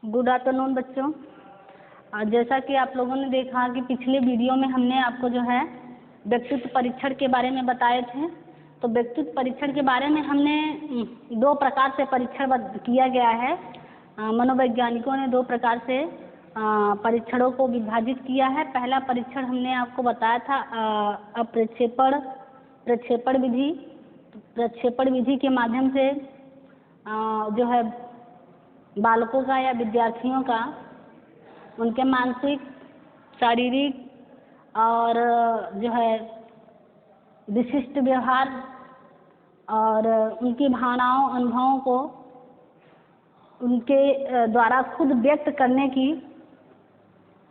Good afternoon बच्चों। जैसा कि आप लोगों ने देखा कि पिछले वीडियो में हमने आपको जो है व्यक्तित्व परीक्षण के बारे में बताए थे। तो व्यक्तित्व परीक्षण के बारे में हमने दो प्रकार से परीक्षण किया गया है। मनोवैज्ञानिकों ने दो प्रकार से परीक्षणों को विभाजित किया है। पहला परीक्षण हमने आपको बताया था प्रक्षेपण विधि। प्रक्षेपण विधि के माध्यम से जो है बालकों का या विद्यार्थियों का उनके मानसिक, शारीरिक और जो है विशिष्ट व्यवहार और उनकी भावनाओं, अनुभवों को उनके द्वारा खुद व्यक्त करने की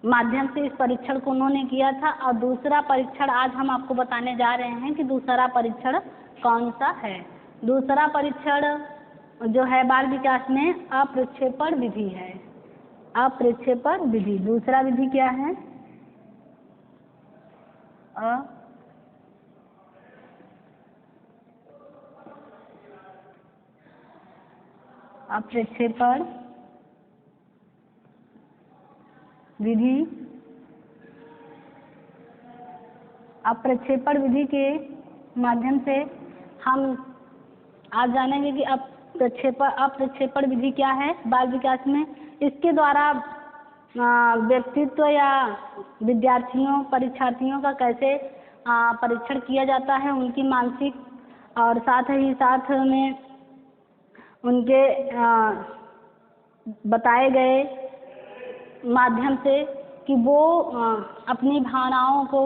माध्यम से इस परीक्षण को उन्होंने किया था। और दूसरा परीक्षण आज हम आपको बताने जा रहे हैं कि दूसरा परीक्षण कौन सा है। दूसरा परीक्षण जो है बाल विकास में अप्रक्षेपण विधि है। अप्रक्षेपण विधि दूसरा विधि क्या है? अप्रक्षेपण विधि। अप्रक्षेपण विधि के माध्यम से हम आज जानेंगे कि अप्रक्षेपण विधि क्या है बाल विकास में। इसके द्वारा व्यक्तित्व या विद्यार्थियों, परीक्षार्थियों का कैसे परीक्षण किया जाता है, उनकी मानसिक और साथ में उनके बताए गए माध्यम से कि वो अपनी भावनाओं को,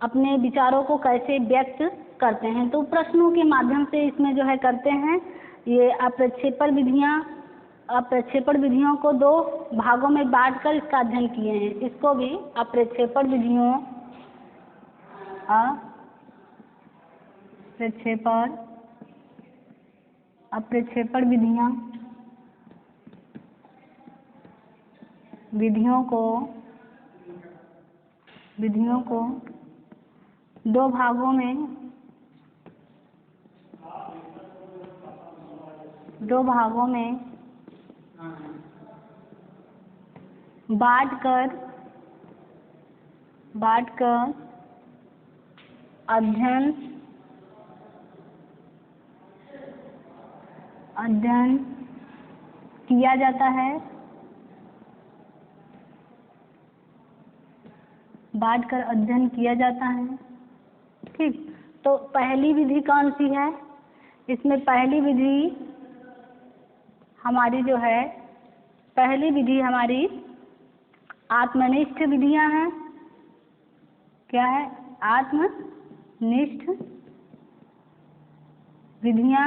अपने विचारों को कैसे व्यक्त करते हैं। तो प्रश्नों के माध्यम से इसमें जो है करते हैं। ये अप्रक्षेपण विधियों को दो भागों में बांटकर इसका अध्ययन किए हैं। इसको भी अप्रक्षेपण विधियों अप्रक्षेपण विधियों को दो भागों में बांटकर अध्ययन किया जाता है। बांटकर अध्ययन किया जाता है। ठीक, तो पहली विधि कौन सी है? इसमें पहली विधि हमारी जो है, पहली विधि हमारी आत्मनिष्ठ विधियां हैं। क्या है? आत्मनिष्ठ विधियां।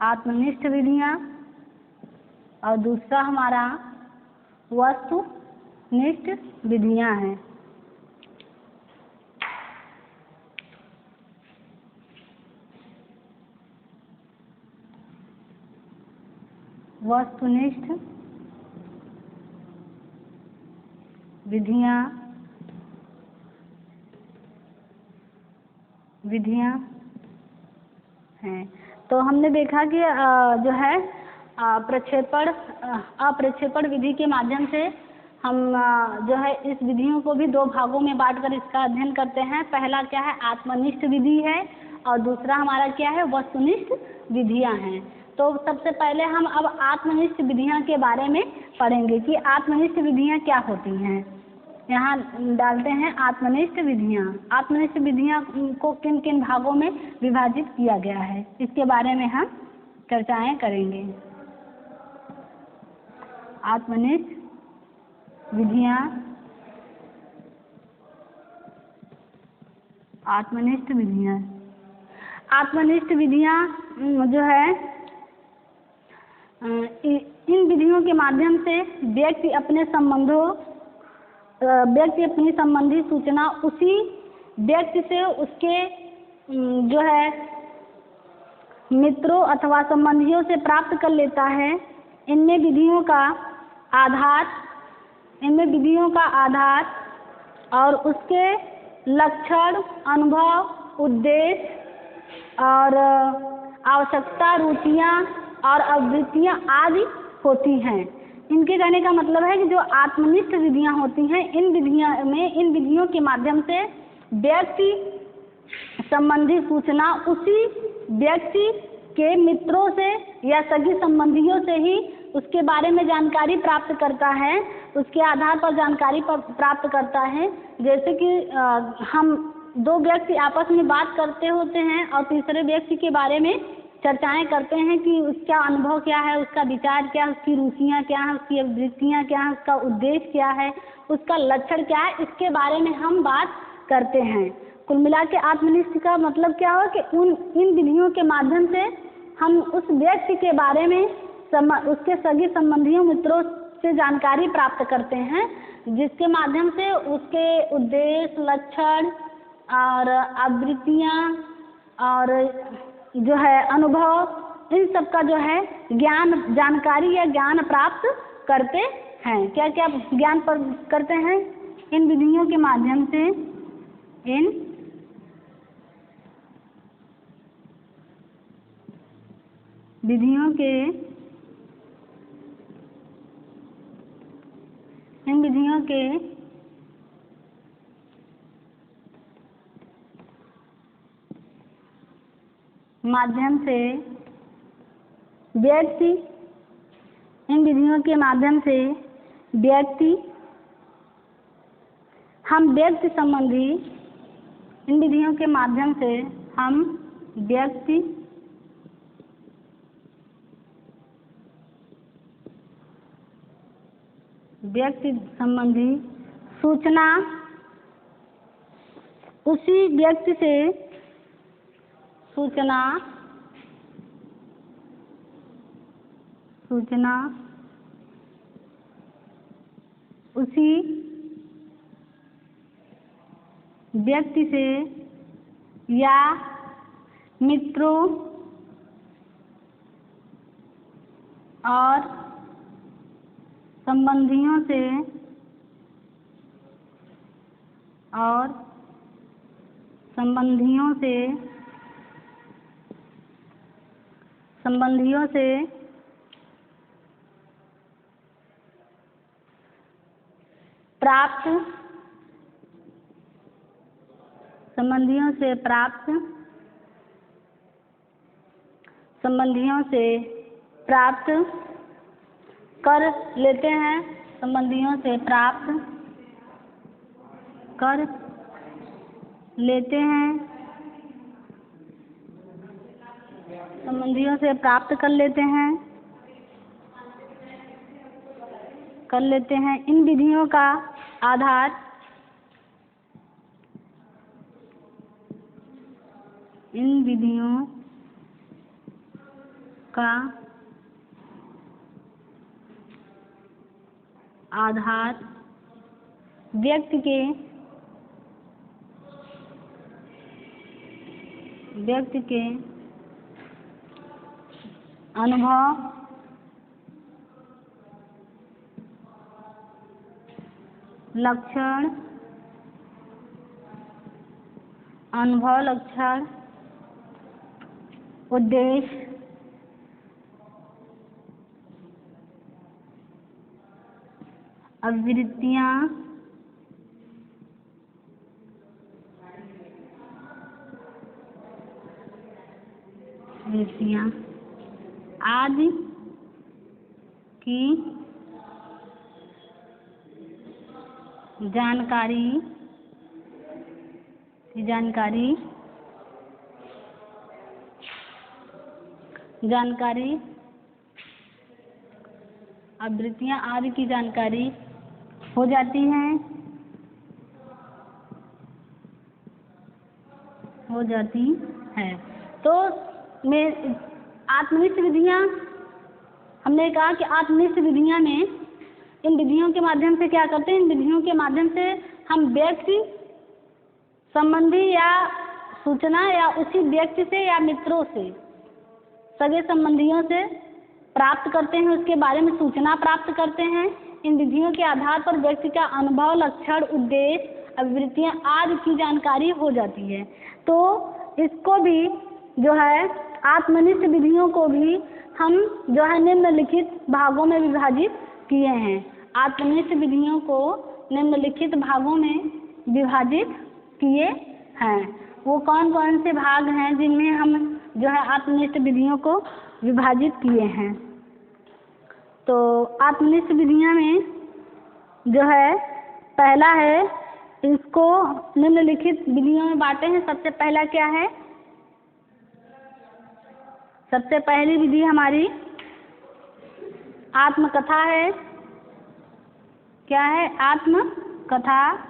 आत्मनिष्ठ विधियां। और दूसरा हमारा वस्तुनिष्ठ विधियां हैं। वस्तुनिष्ठ विधियां हैं। तो हमने देखा कि जो है अप्रक्षेपण विधि के माध्यम से हम जो है इस विधियों को भी दो भागों में बांटकर इसका अध्ययन करते हैं। पहला क्या है? आत्मनिष्ठ विधि है और दूसरा हमारा क्या है? वस्तुनिष्ठ विधियां हैं। तो सबसे पहले हम अब आत्मनिष्ठ विधियां के बारे में पढ़ेंगे कि आत्मनिष्ठ विधियां क्या होती हैं। यहाँ डालते हैं आत्मनिष्ठ विधियां। आत्मनिष्ठ विधियां को किन किन भागों में विभाजित किया गया है, इसके बारे में हम चर्चाएं करेंगे। आत्मनिष्ठ विधियां जो है इन विधियों के माध्यम से व्यक्ति अपनी संबंधी सूचना उसी व्यक्ति से उसके जो है मित्रों अथवा संबंधियों से प्राप्त कर लेता है। इनमें विधियों का आधार और उसके लक्षण, अनुभव, उद्देश्य और आवश्यकता, रुचियाँ और आवृत्तियाँ आदि होती हैं। इनके कहने का मतलब है कि जो आत्मनिष्ठ विधियाँ होती हैं, इन विधियों के माध्यम से व्यक्ति संबंधी सूचना उसी व्यक्ति के मित्रों से या सगी संबंधियों से ही उसके बारे में जानकारी प्राप्त करता है, उसके आधार पर जानकारी प्राप्त करता है। जैसे कि हम दो व्यक्ति आपस में बात करते होते हैं और तीसरे व्यक्ति के बारे में चर्चाएं करते हैं कि उसका अनुभव क्या है, उसका विचार क्या है, उसकी रुचियाँ क्या हैं, उसकी वृत्तियाँ क्या हैं, उसका उद्देश्य क्या है, उसका लक्षण क्या है, इसके बारे में हम बात करते हैं। कुल मिला के आत्मनिष्ठ का मतलब क्या हो कि इन विधियों के माध्यम से हम उस व्यक्ति के बारे में उसके सगी संबंधियों मित्रों से जानकारी प्राप्त करते हैं, जिसके माध्यम से उसके उद्देश्य, लक्षण और आवृत्तियाँ और जो है अनुभव, इन सब का जो है जानकारी या ज्ञान प्राप्त करते हैं। क्या क्या ज्ञान करते हैं इन विधियों के माध्यम से? इन विधियों के माध्यम से व्यक्ति हम व्यक्ति संबंधी, इन विधियों के माध्यम से हम व्यक्ति संबंधी सूचना उसी व्यक्ति से सूचना उसी व्यक्ति से या मित्रों और संबंधियों से प्राप्त कर लेते हैं, संबंधियों से प्राप्त कर लेते हैं, संबंधियों से प्राप्त कर लेते हैं। इन विधियों का आधार व्यक्ति के अनुभव, लक्षण, उद्देश्य, आवृत्तियाँ आदि की जानकारी आवृत्तियाँ आदि की जानकारी हो जाती है। तो आत्मनिष्ठ विधियाँ, हमने कहा कि आत्मनिष्ठ विधियाँ में इन विधियों के माध्यम से क्या करते हैं? इन विधियों के माध्यम से हम व्यक्ति संबंधी या सूचना या उसी व्यक्ति से या मित्रों से, सगे संबंधियों से प्राप्त करते हैं, उसके बारे में सूचना प्राप्त करते हैं। इन विधियों के आधार पर व्यक्ति का अनुभव, लक्षण, उद्देश्य, आवृत्तियाँ आदि की जानकारी हो जाती है। तो इसको भी जो है आत्मनिष्ठ विधियों को भी हम जो है निम्नलिखित भागों में विभाजित किए हैं। आत्मनिष्ठ विधियों को निम्नलिखित भागों में विभाजित किए हैं। वो कौन कौन से भाग हैं जिनमें हम जो है आत्मनिष्ठ विधियों को विभाजित किए हैं? तो आत्मनिष्ठ विधियां में जो है पहला है, इसको निम्नलिखित विधियों में बांटे हैं। सबसे पहला क्या है? सबसे पहली विधि हमारी आत्मकथा है। क्या है? आत्मकथा।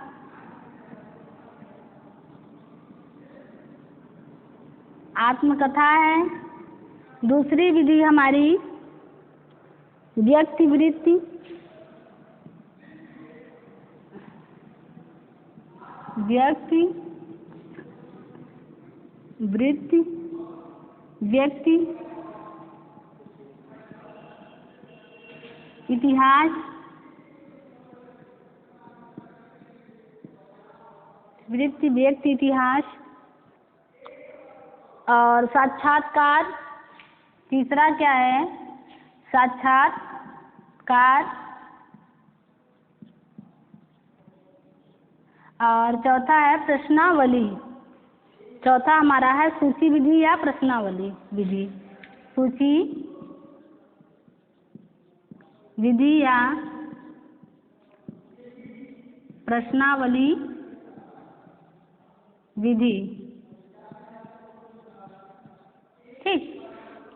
आत्मकथा है। दूसरी विधि हमारी व्यक्ति वृत्ति। व्यक्ति वृत्ति, व्यक्ति इतिहास, वृत्ति व्यक्ति इतिहास और साक्षात्कार। तीसरा क्या है? साक्षात्कार। और चौथा है प्रश्नावली। चौथा हमारा है सूची विधि या प्रश्नावली विधि। सूची विधि या प्रश्नावली विधि। ठीक,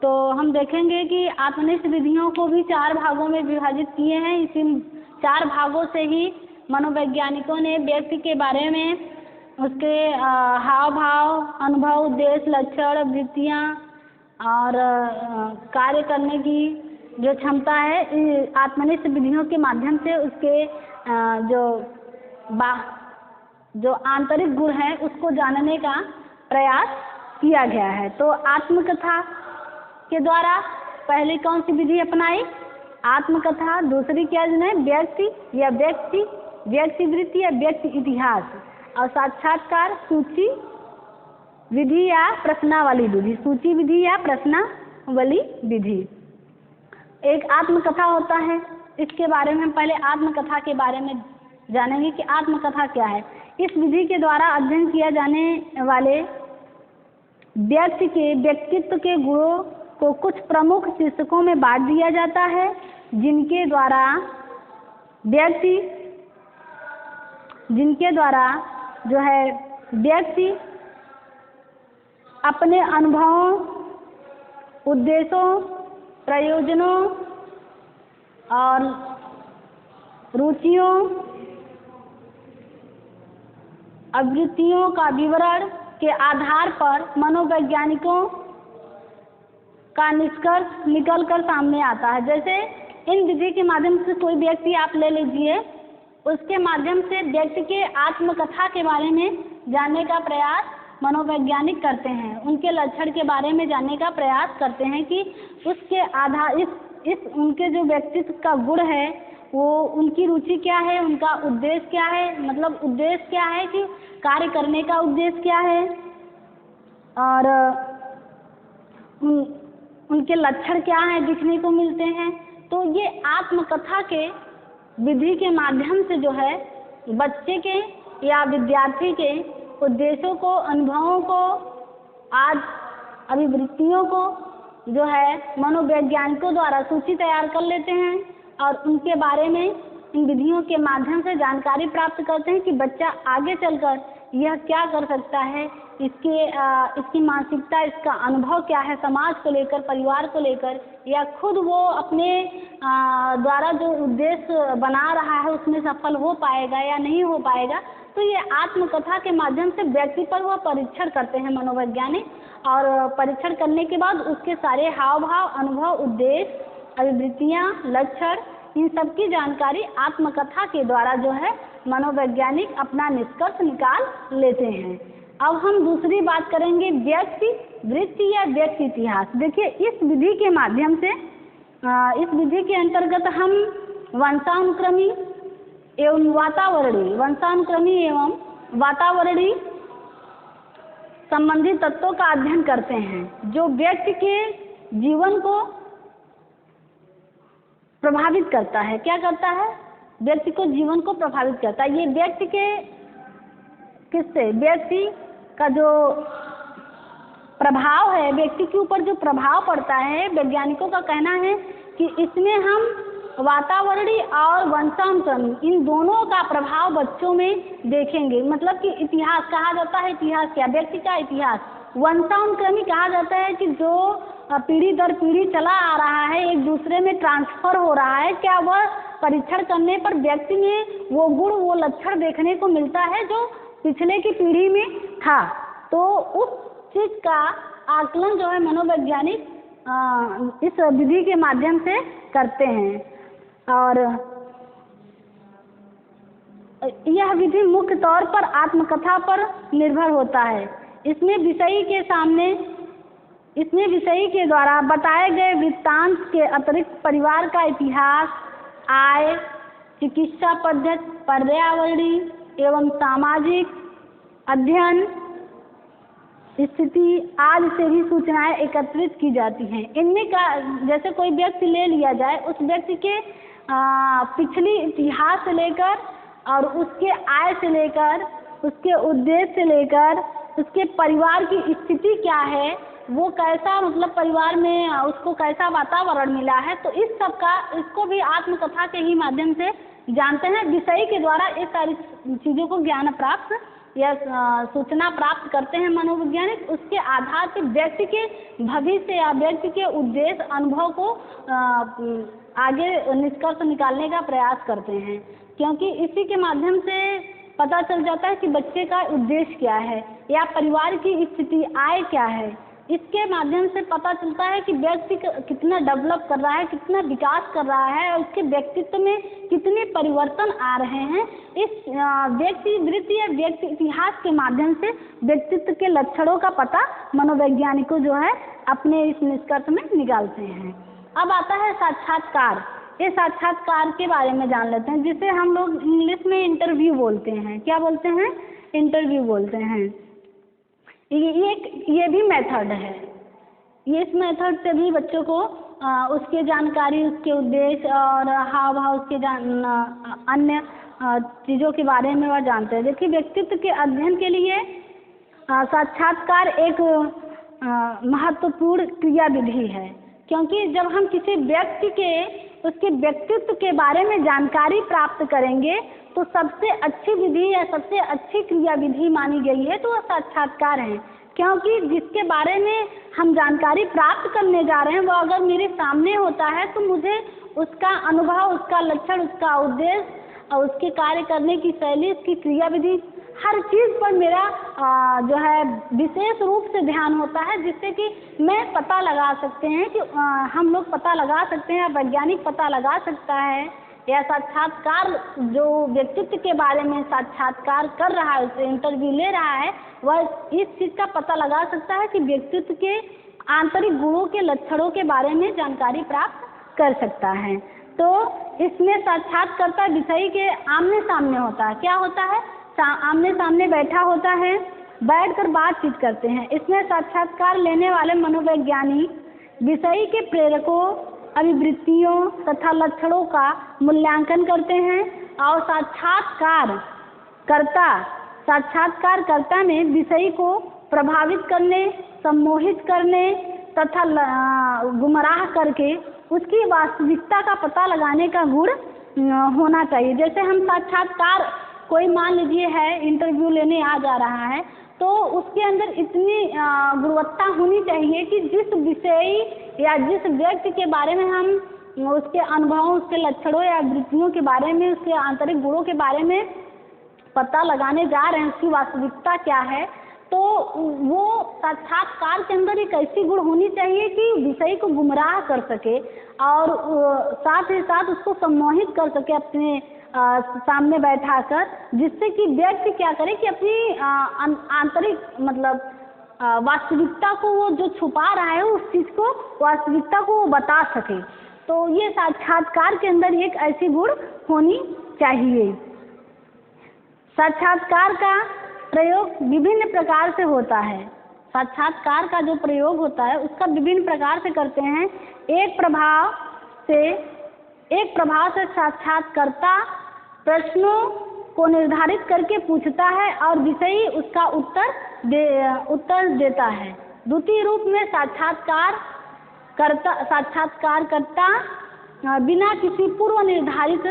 तो हम देखेंगे कि आत्मनिष्ठ विधियों को भी 4 भागों में विभाजित किए हैं। इसी 4 भागों से ही मनोवैज्ञानिकों ने व्यक्ति के बारे में, उसके हाव भाव, अनुभव, उद्देश्य, लक्षण, वृत्तियाँ और कार्य करने की जो क्षमता है, आत्मनिष्ठ विधियों के माध्यम से उसके जो आंतरिक गुण है उसको जानने का प्रयास किया गया है। तो आत्मकथा के द्वारा पहले कौन सी विधि अपनाई? आत्मकथा। दूसरी क्या है? व्यक्ति या व्यक्ति वृत्ति या व्यक्ति इतिहास। और साक्षात्कार, सूची विधि या प्रश्नावली विधि। सूची विधि या प्रश्नावली विधि। एक आत्मकथा होता है, इसके बारे में हम पहले आत्मकथा के बारे में जानेंगे कि आत्मकथा क्या है। इस विधि के द्वारा अध्ययन किया जाने वाले व्यक्ति के व्यक्तित्व के गुणों को कुछ प्रमुख शीर्षकों में बांट दिया जाता है, जिनके द्वारा जो है व्यक्ति अपने अनुभवों, उद्देश्यों, प्रयोजनों और रुचियों, आवृत्तियों का विवरण के आधार पर मनोवैज्ञानिकों का निष्कर्ष निकल कर सामने आता है। जैसे इन विधि के माध्यम से कोई व्यक्ति आप ले लीजिए, उसके माध्यम से व्यक्ति के आत्मकथा के बारे में जानने का प्रयास मनोवैज्ञानिक करते हैं। उनके लक्षण के बारे में जानने का प्रयास करते हैं कि उसके आधार इस उनके जो व्यक्तित्व का गुण है, वो उनकी रुचि क्या है, उनका उद्देश्य क्या है, मतलब उद्देश्य क्या है कि कार्य करने का उद्देश्य क्या है, और उनके लक्षण क्या हैं दिखने को मिलते हैं। तो ये आत्मकथा के विधि के माध्यम से जो है बच्चे के या विद्यार्थी के उद्देश्यों को, अनुभवों को, आज अभिवृत्तियों को जो है मनोवैज्ञानिकों द्वारा सूची तैयार कर लेते हैं और उनके बारे में इन विधियों के माध्यम से जानकारी प्राप्त करते हैं कि बच्चा आगे चलकर यह क्या कर सकता है, इसकी मानसिकता, इसका अनुभव क्या है समाज को लेकर, परिवार को लेकर, या खुद वो अपने द्वारा जो उद्देश्य बना रहा है उसमें सफल हो पाएगा या नहीं हो पाएगा। तो ये आत्मकथा के माध्यम से व्यक्ति पर वह परीक्षण करते हैं मनोवैज्ञानिक, और परीक्षण करने के बाद उसके सारे हाव भाव, अनुभव, उद्देश्य, अभिवृत्तियाँ, लक्षण, इन सब की जानकारी आत्मकथा के द्वारा जो है मनोवैज्ञानिक अपना निष्कर्ष निकाल लेते हैं। अब हम दूसरी बात करेंगे व्यक्ति वृत्ति या व्यक्ति इतिहास। देखिए, इस विधि के माध्यम से, इस विधि के अंतर्गत हम वंशानुक्रमी एवं वातावरणीय संबंधी तत्वों का अध्ययन करते हैं जो व्यक्ति के जीवन को प्रभावित करता है। क्या करता है? व्यक्ति को जीवन को प्रभावित करता है। ये व्यक्ति के किससे? व्यक्ति का जो प्रभाव है, व्यक्ति के ऊपर जो प्रभाव पड़ता है, वैज्ञानिकों का कहना है कि इसमें हम वातावरणीय और वंशानुक्रमिक इन दोनों का प्रभाव बच्चों में देखेंगे। मतलब कि इतिहास कहा जाता है, इतिहास क्या? व्यक्ति का इतिहास। वंशानुक्रमिक कहा जाता है कि जो पीढ़ी दर पीढ़ी चला आ रहा है, एक दूसरे में ट्रांसफर हो रहा है, क्या वह परीक्षण करने पर व्यक्ति में वो गुण, वो लक्षण देखने को मिलता है जो पिछले की पीढ़ी में था। तो उस चीज का आकलन जो है मनोवैज्ञानिक इस विधि के माध्यम से करते हैं। और यह विधि मुख्य तौर पर आत्मकथा पर निर्भर होता है। इसमें विषयी के द्वारा बताए गए वृत्तांत के अतिरिक्त परिवार का इतिहास, आय, चिकित्सा पद्धति, पर्यावरणीय एवं सामाजिक अध्ययन स्थिति आदि से भी सूचनाएं एकत्रित की जाती हैं। इनमें का जैसे कोई व्यक्ति ले लिया जाए, उस व्यक्ति के पिछली इतिहास से लेकर और उसके आय से लेकर, उसके उद्देश्य से लेकर, उसके परिवार की स्थिति क्या है, वो कैसा मतलब परिवार में उसको कैसा वातावरण मिला है, तो इस सब का इसको भी आत्मकथा के ही माध्यम से जानते हैं। विषय के द्वारा ये सारी चीज़ों को ज्ञान प्राप्त या सूचना प्राप्त करते हैं मनोवैज्ञानिक। उसके आधार पर व्यक्ति के भविष्य या व्यक्ति के उद्देश्य, अनुभव को आगे निष्कर्ष निकालने का प्रयास करते हैं, क्योंकि इसी के माध्यम से पता चल जाता है कि बच्चे का उद्देश्य क्या है या परिवार की स्थिति, आय क्या है। इसके माध्यम से पता चलता है कि व्यक्ति कितना डेवलप कर रहा है, कितना विकास कर रहा है और उसके व्यक्तित्व में कितने परिवर्तन आ रहे हैं। इस व्यक्ति वृत्ति या व्यक्ति इतिहास के माध्यम से व्यक्तित्व के लक्षणों का पता मनोवैज्ञानिकों जो है अपने इस निष्कर्ष में निकालते हैं। अब आता है साक्षात्कार। ये साक्षात्कार के बारे में जान लेते हैं, जिसे हम लोग इंग्लिश में इंटरव्यू बोलते हैं। क्या बोलते हैं? इंटरव्यू बोलते हैं। ये भी मेथड है। ये इस मेथड से भी बच्चों को उसके जानकारी, उसके उद्देश्य और हाव भाव, उसके अन्य चीज़ों के बारे में वह जानते हैं। देखिए, व्यक्तित्व के अध्ययन के लिए साक्षात्कार एक महत्वपूर्ण क्रिया विधि है, क्योंकि जब हम किसी व्यक्ति के उसके व्यक्तित्व के बारे में जानकारी प्राप्त करेंगे तो सबसे अच्छी विधि या सबसे अच्छी क्रिया विधि मानी गई है तो वह साक्षात्कार है। क्योंकि जिसके बारे में हम जानकारी प्राप्त करने जा रहे हैं वो अगर मेरे सामने होता है तो मुझे उसका अनुभव, उसका लक्षण, उसका उद्देश्य और उसके कार्य करने की शैली, उसकी क्रिया विधि, हर चीज़ पर मेरा जो है विशेष रूप से ध्यान होता है, जिससे कि मैं पता लगा सकते हैं कि हम लोग पता लगा सकते हैं, वैज्ञानिक पता लगा सकता है या साक्षात्कार जो व्यक्तित्व के बारे में साक्षात्कार कर रहा है, उससे इंटरव्यू ले रहा है, वह इस चीज़ का पता लगा सकता है कि व्यक्तित्व के आंतरिक गुणों के लक्षणों के बारे में जानकारी प्राप्त कर सकता है। तो इसमें साक्षात्कारकर्ता विषयी के आमने सामने होता है। क्या होता है? आमने सामने बैठा होता है, बैठकर बातचीत करते हैं। इसमें साक्षात्कार लेने वाले मनोवैज्ञानिक विषयी के प्रेरकों, अभिवृत्तियों तथा लक्षणों का मूल्यांकन करते हैं और साक्षात्कारकर्ता में विषयी को प्रभावित करने, सम्मोहित करने तथा गुमराह करके उसकी वास्तविकता का पता लगाने का गुण होना चाहिए। जैसे हम साक्षात्कार कोई मान लीजिए है इंटरव्यू लेने आ जा रहा है तो उसके अंदर इतनी गुणवत्ता होनी चाहिए कि जिस विषय या जिस व्यक्ति के बारे में हम उसके अनुभवों, उसके लक्षणों या वृत्तियों के बारे में, उसके आंतरिक गुणों के बारे में पता लगाने जा रहे हैं, उसकी वास्तविकता क्या है, तो वो साक्षात्कार के अंदर एक ऐसी गुण होनी चाहिए कि विषय को गुमराह कर सके और साथ ही साथ उसको सम्मोहित कर सके अपने सामने बैठाकर, जिससे कि व्यक्ति क्या करे कि अपनी आंतरिक मतलब वास्तविकता को वो जो छुपा रहा है उस चीज़ को, वास्तविकता को वो बता सके। तो ये साक्षात्कार के अंदर एक ऐसी गुण होनी चाहिए। साक्षात्कार का प्रयोग विभिन्न प्रकार से होता है। साक्षात्कार का जो प्रयोग होता है उसका विभिन्न प्रकार से करते हैं। एक प्रभाव से साक्षात्कारकर्ता प्रश्नों को निर्धारित करके पूछता है और विषयी उसका उत्तर देता है। द्वितीय रूप में साक्षात्कारकर्ता बिना किसी पूर्व निर्धारित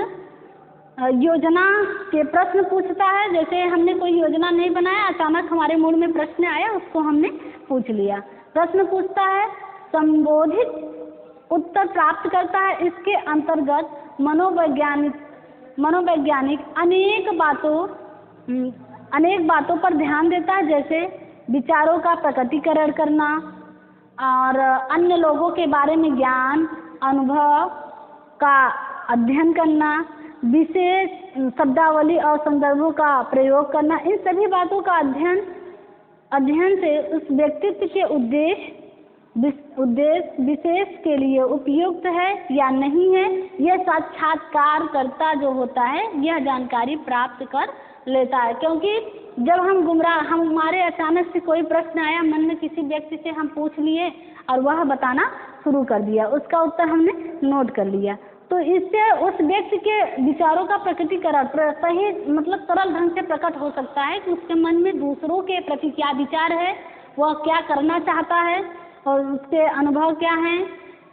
योजना के प्रश्न पूछता है। जैसे हमने कोई योजना नहीं बनाया, अचानक हमारे मूड में प्रश्न आया, उसको हमने पूछ लिया। प्रश्न पूछता है, संबोधित उत्तर प्राप्त करता है। इसके अंतर्गत मनोवैज्ञानिक अनेक बातों पर ध्यान देता है, जैसे विचारों का प्रकटीकरण करना और अन्य लोगों के बारे में ज्ञान, अनुभव का अध्ययन करना, विशेष शब्दावली और संदर्भों का प्रयोग करना। इन सभी बातों का अध्ययन से उस व्यक्तित्व के उद्देश्य विशेष के लिए उपयुक्त है या नहीं है, यह साक्षात्कारकर्ता जो होता है यह जानकारी प्राप्त कर लेता है। क्योंकि जब हमारे अचानक से कोई प्रश्न आया, मन में किसी व्यक्ति से हम पूछ लिए और वह बताना शुरू कर दिया, उसका उत्तर हमने नोट कर लिया, तो इससे उस व्यक्ति के विचारों का प्रकटीकरण सही मतलब सरल ढंग से प्रकट हो सकता है कि उसके मन में दूसरों के प्रति क्या विचार है, वह क्या करना चाहता है और उसके अनुभव क्या हैं,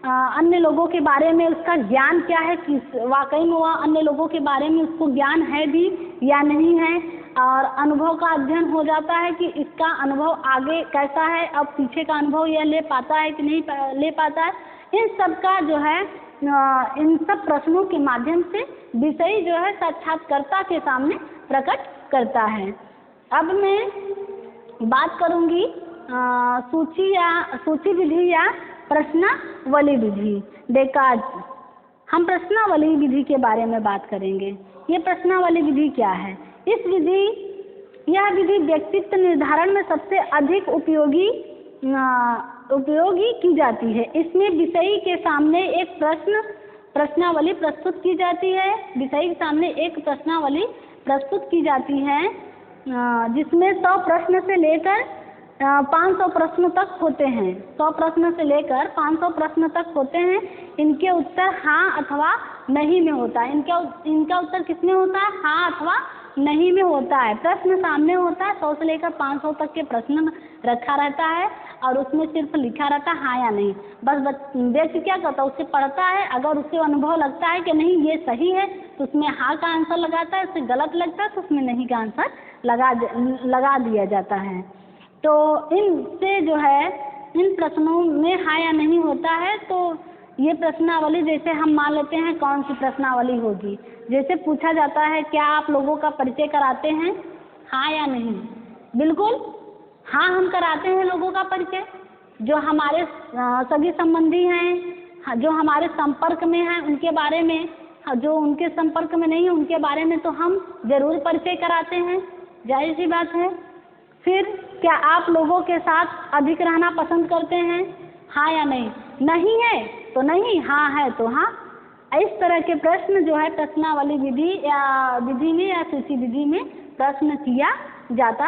अन्य लोगों के बारे में उसका ज्ञान क्या है, कि वाकई में वह अन्य लोगों के बारे में उसको ज्ञान है भी या नहीं है। और अनुभव का अध्ययन हो जाता है कि इसका अनुभव आगे कैसा है, अब पीछे का अनुभव यह ले पाता है कि नहीं ले पाता है। इन सब का जो है इन सब प्रश्नों के माध्यम से विषय जो है साक्षात्कारकर्ता के सामने प्रकट करता है। अब मैं बात करूंगी सूची विधि या प्रश्नावली विधि, डेकार्ट। हम प्रश्नावली विधि के बारे में बात करेंगे। ये प्रश्नावली विधि क्या है? यह विधि व्यक्तित्व निर्धारण में सबसे अधिक उपयोगी की जाती है। इसमें विषयी के सामने एक प्रश्नावली प्रस्तुत की जाती है। विषयी के सामने एक प्रश्नावली प्रस्तुत की जाती है जिसमें 100 प्रश्न से लेकर 500 प्रश्न तक होते हैं। 100 प्रश्न से लेकर 500 प्रश्न तक होते हैं। इनके उत्तर हाँ अथवा नहीं में होता है। इनका उत्तर किसमें होता है? हाँ अथवा नहीं में होता है। प्रश्न सामने होता है, 100 से लेकर 500 तक के प्रश्न रखा रहता है और उसमें सिर्फ लिखा रहता है हाँ या नहीं। बस व्यक्ति क्या करता है, उसे पढ़ता है, अगर उसे अनुभव लगता है कि नहीं ये सही है तो उसमें हाँ का आंसर लगाता है, उसे गलत लगता है तो उसमें नहीं का आंसर लगा दिया जाता है। तो इनसे जो है इन प्रश्नों में हाँ या नहीं होता है। तो ये प्रश्नावली, जैसे हम मान लेते हैं कौन सी प्रश्नावली होगी, जैसे पूछा जाता है क्या आप लोगों का परिचय कराते हैं, हाँ या नहीं? बिल्कुल हाँ, हम कराते हैं लोगों का परिचय। जो हमारे सगी संबंधी हैं, जो हमारे संपर्क में हैं उनके बारे में, जो उनके संपर्क में नहीं है उनके बारे में तो हम जरूर परिचय कराते हैं, जाहिर सी बात है। फिर क्या आप लोगों के साथ अधिक रहना पसंद करते हैं, हाँ या नहीं? नहीं है तो नहीं, हाँ है तो हाँ। इस तरह के प्रश्न जो है प्रश्नावली विधि में या सूची विधि में प्रश्न किया जाता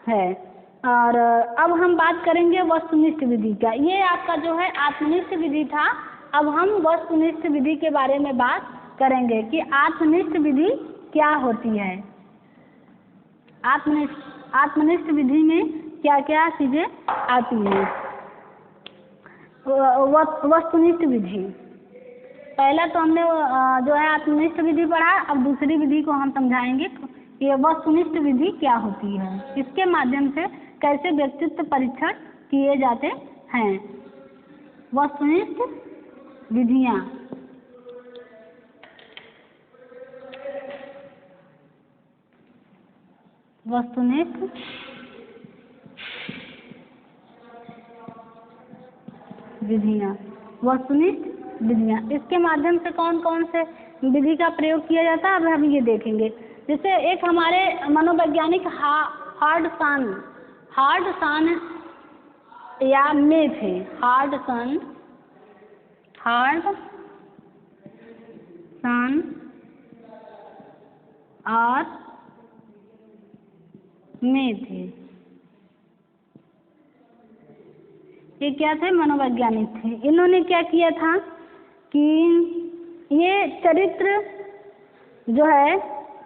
है। और अब हम बात करेंगे वस्तुनिष्ठ विधि का। ये आपका जो है आत्मनिष्ठ विधि था। अब हम वस्तुनिष्ठ विधि के बारे में बात करेंगे कि आत्मनिष्ठ विधि क्या होती है। आत्मनिष्ठ विधि में क्या क्या चीजें आती हैं। वस्तुनिष्ठ विधि, पहला तो हमने जो है आत्मनिष्ठ विधि पढ़ा। अब दूसरी विधि को हम समझाएंगे कि ये वस्तुनिष्ठ विधि क्या होती है, इसके माध्यम से कैसे व्यक्तित्व परीक्षण किए जाते हैं। वस्तुनिष्ठ विधियाँ, वस्तुनिष्ठ विधियाँ, इसके माध्यम से कौन कौन से विधि का प्रयोग किया जाता है अब हम ये देखेंगे। जैसे एक हमारे मनोवैज्ञानिक हार्डसन या में थे। हार्डसन और में थे। ये क्या थे? मनोवैज्ञानिक थे। इन्होंने क्या किया था कि ये चरित्र जो है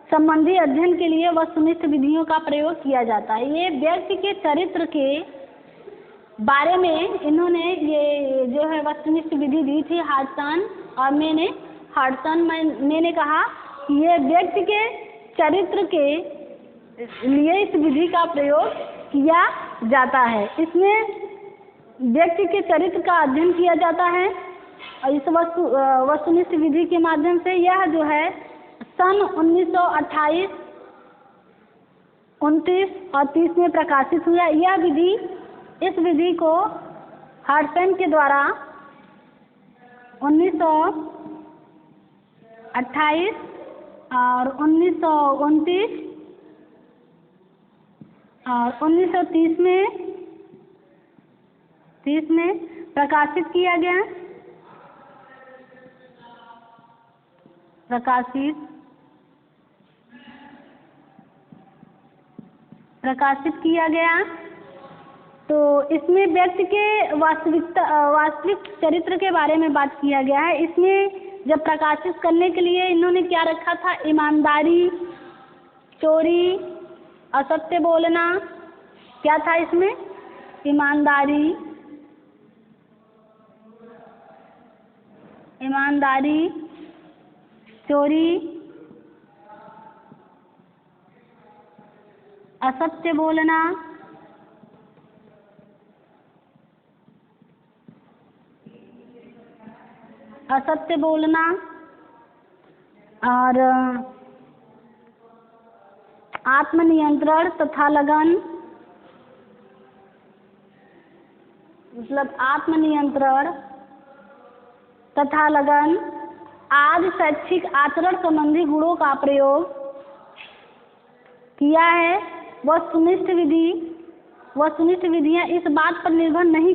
संबंधी अध्ययन के लिए वस्तुनिष्ठ विधियों का प्रयोग किया जाता है। ये व्यक्ति के चरित्र के बारे में इन्होंने ये जो है वस्तुनिष्ठ विधि दी थी हार्टसन और मैंने कहा कि ये व्यक्ति के चरित्र के लिए इस विधि का प्रयोग किया जाता है। इसमें व्यक्ति के चरित्र का अध्ययन किया जाता है और इस वस्तुनिष्ठ विधि के माध्यम से यह जो है सन 1928, 29 और 30 में प्रकाशित हुआ। यह विधि, इस विधि को हार्टसन के द्वारा 1928 और 1929 और 1930 में प्रकाशित किया गया। प्रकाशित किया गया। तो इसमें व्यक्ति के वास्तविक चरित्र के बारे में बात किया गया है। इसमें जब प्रकाशित करने के लिए इन्होंने क्या रखा था? ईमानदारी, चोरी, असत्य बोलना। क्या था इसमें? ईमानदारी, चोरी, असत्य बोलना, और आत्मनियंत्रण तथा लगन, मतलब आत्मनियंत्रण तथा लगन आदि शैक्षिक आचरण संबंधी गुणों का प्रयोग किया है। वस्तुनिष्ठ विधियां इस बात पर निर्भर नहीं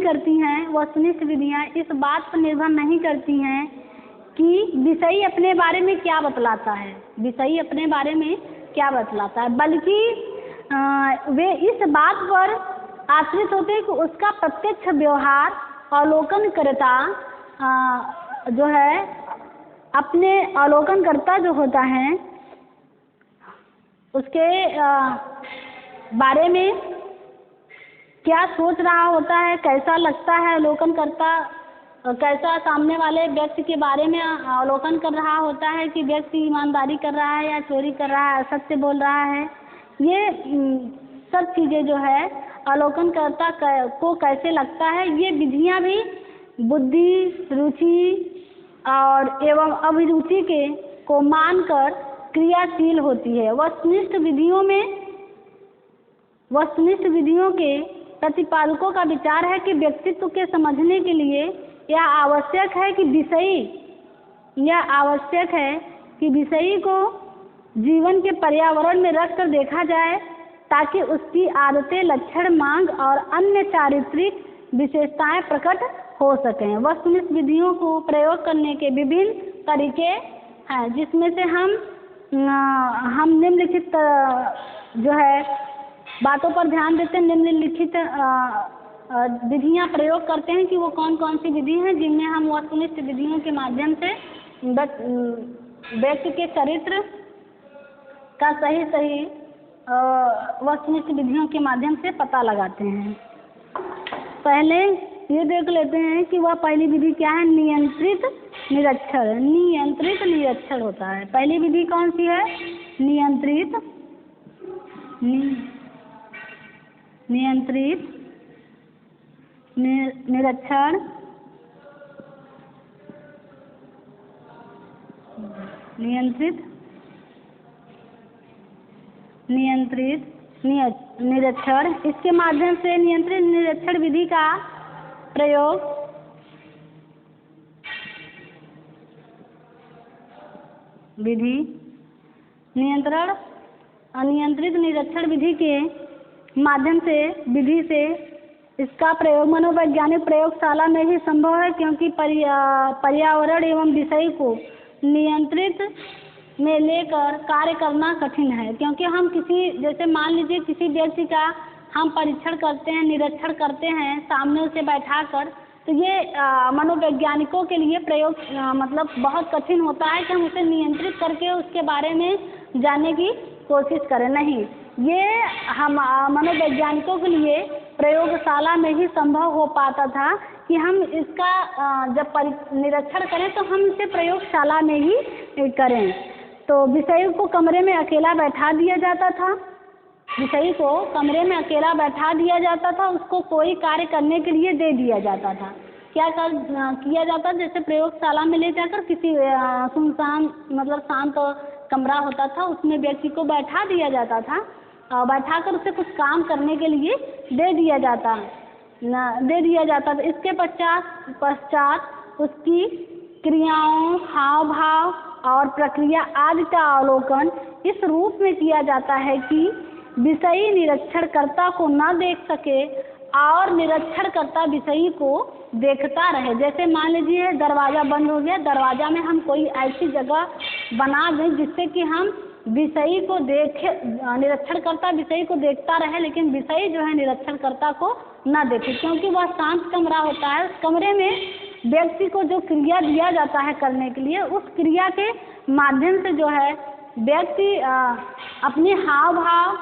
करती हैं कि विषयी अपने बारे में क्या बतलाता है, बल्कि वे इस बात पर आश्रित होते हैं कि उसका प्रत्यक्ष व्यवहार अवलोकनकर्ता जो है अपने अवलोकनकर्ता जो होता है उसके बारे में क्या सोच रहा होता है, कैसा लगता है अवलोकनकर्ता, कैसा सामने वाले व्यक्ति के बारे में अवलोकन कर रहा होता है कि व्यक्ति ईमानदारी कर रहा है या चोरी कर रहा है, असत्य बोल रहा है। ये सब चीज़ें जो है अवलोकनकर्ता को कैसे लगता है, ये विधियां भी बुद्धि, रुचि और एवं अभिरुचि को मानकर क्रियाशील होती है। वस्तुनिष्ठ विधियों के प्रतिपादकों का विचार है कि व्यक्तित्व के समझने के लिए यह आवश्यक है कि विषयी को जीवन के पर्यावरण में रखकर देखा जाए ताकि उसकी आदतें, लक्षण, मांग और अन्य चारित्रिक विशेषताएं प्रकट हो सकें। वस्तुनिष्ठ विधियों को प्रयोग करने के विभिन्न तरीके हैं, जिसमें से हम निम्नलिखित जो है बातों पर ध्यान देते हैं। निम्नलिखित विधियां प्रयोग करते हैं कि वो कौन कौन सी विधि हैं जिनमें हम वस्तुनिष्ठ विधियों के माध्यम से व्यक्ति के चरित्र का सही वस्तुनिष्ठ विधियों के माध्यम से पता लगाते हैं। पहले ये देख लेते हैं कि वह पहली विधि क्या है? नियंत्रित निरीक्षण होता है। पहली विधि कौन सी है? नियंत्रित निरीक्षण। नियंत्रित निरीक्षण। इसके माध्यम से नियंत्रित निरीक्षण विधि का प्रयोग अनियंत्रित निरीक्षण विधि के माध्यम से इसका प्रयोग मनोवैज्ञानिक प्रयोगशाला में ही संभव है, क्योंकि पर्यावरण एवं विषय को नियंत्रित में लेकर कार्य करना कठिन है, क्योंकि हम किसी, जैसे मान लीजिए किसी व्यक्ति का हम परीक्षण करते हैं, निरीक्षण करते हैं सामने उसे बैठाकर, तो ये मनोवैज्ञानिकों के लिए प्रयोग मतलब बहुत कठिन होता है कि हम उसे नियंत्रित करके उसके बारे में जानने की कोशिश करें। नहीं, ये हम मनोवैज्ञानिकों के लिए प्रयोगशाला में ही संभव हो पाता था कि हम इसका जब निरीक्षण करें तो हम इसे प्रयोगशाला में ही करें। तो विषय को कमरे में अकेला बैठा दिया जाता था, विषयी को कमरे में अकेला बैठा दिया जाता था, उसको कोई कार्य करने के लिए दे दिया जाता था। क्या किया जाता, जैसे प्रयोगशाला में ले जाकर किसी सुनसान मतलब शांत कमरा होता था, उसमें व्यक्ति को बैठा दिया जाता था और बैठाकर उसे कुछ काम करने के लिए दे दिया जाता था। इसके पश्चात उसकी क्रियाओं, हाव भाव और प्रक्रिया आदि का अवलोकन इस रूप में किया जाता है कि विषयी निरीक्षणकर्ता को न देख सके और निरीक्षणकर्ता विषयी को देखता रहे। जैसे मान लीजिए दरवाज़ा बंद हो गया, दरवाज़ा में हम कोई ऐसी जगह बना दें जिससे कि हम विषयी को देखे, निरीक्षणकर्ता विषयी को देखता रहे, लेकिन विषयी जो है निरीक्षणकर्ता को न देखे, क्योंकि वह शांत कमरा होता है। उस कमरे में व्यक्ति को जो क्रिया दिया जाता है करने के लिए, उस क्रिया के माध्यम से जो है व्यक्ति अपने हाव भाव,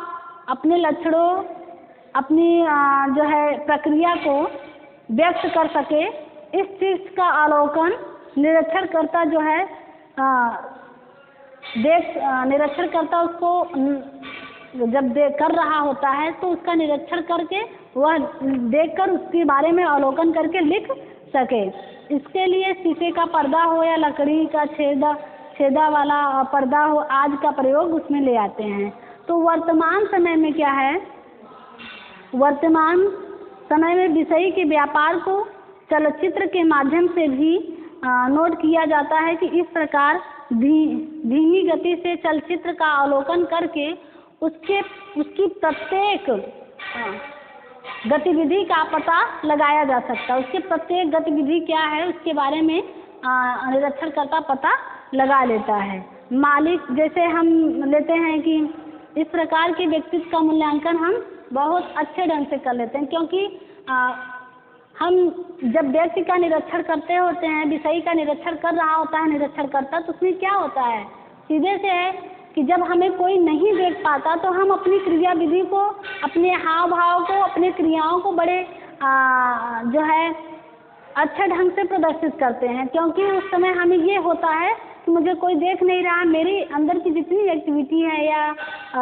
अपने लक्षणों, अपनी जो है प्रक्रिया को व्यक्त कर सके। इस चीज़ का अवलोकन निरीक्षणकर्ता जो है निरीक्षणकर्ता उसको जब कर रहा होता है तो उसका निरीक्षण करके वह देखकर उसके बारे में अवलोकन करके लिख सके। इसके लिए शीशे का पर्दा हो या लकड़ी का छेदा वाला पर्दा हो, आज का प्रयोग उसमें ले आते हैं। तो वर्तमान समय में क्या है, वर्तमान समय में विषय के व्यापार को चलचित्र के माध्यम से भी नोट किया जाता है कि इस प्रकार धीमी गति से चलचित्र का अवलोकन करके उसकी प्रत्येक गतिविधि का पता लगाया जा सकता है। उसकी प्रत्येक गतिविधि क्या है उसके बारे में निरीक्षणकर्ता पता लगा लेता है। मालिक, जैसे हम लेते हैं कि इस प्रकार के व्यक्तित्व का मूल्यांकन हम बहुत अच्छे ढंग से कर लेते हैं, क्योंकि हम जब व्यक्ति का निरीक्षण करते होते हैं, विषय का निरीक्षण कर रहा होता है निरीक्षणकर्ता, तो उसमें क्या होता है, सीधे से है कि जब हमें कोई नहीं देख पाता तो हम अपनी क्रिया विधि को, अपने हाव भाव को, अपने क्रियाओं को बड़े जो है अच्छे ढंग से प्रदर्शित करते हैं, क्योंकि उस समय हमें ये होता है कि मुझे कोई देख नहीं रहा, मेरी अंदर की जितनी एक्टिविटी है या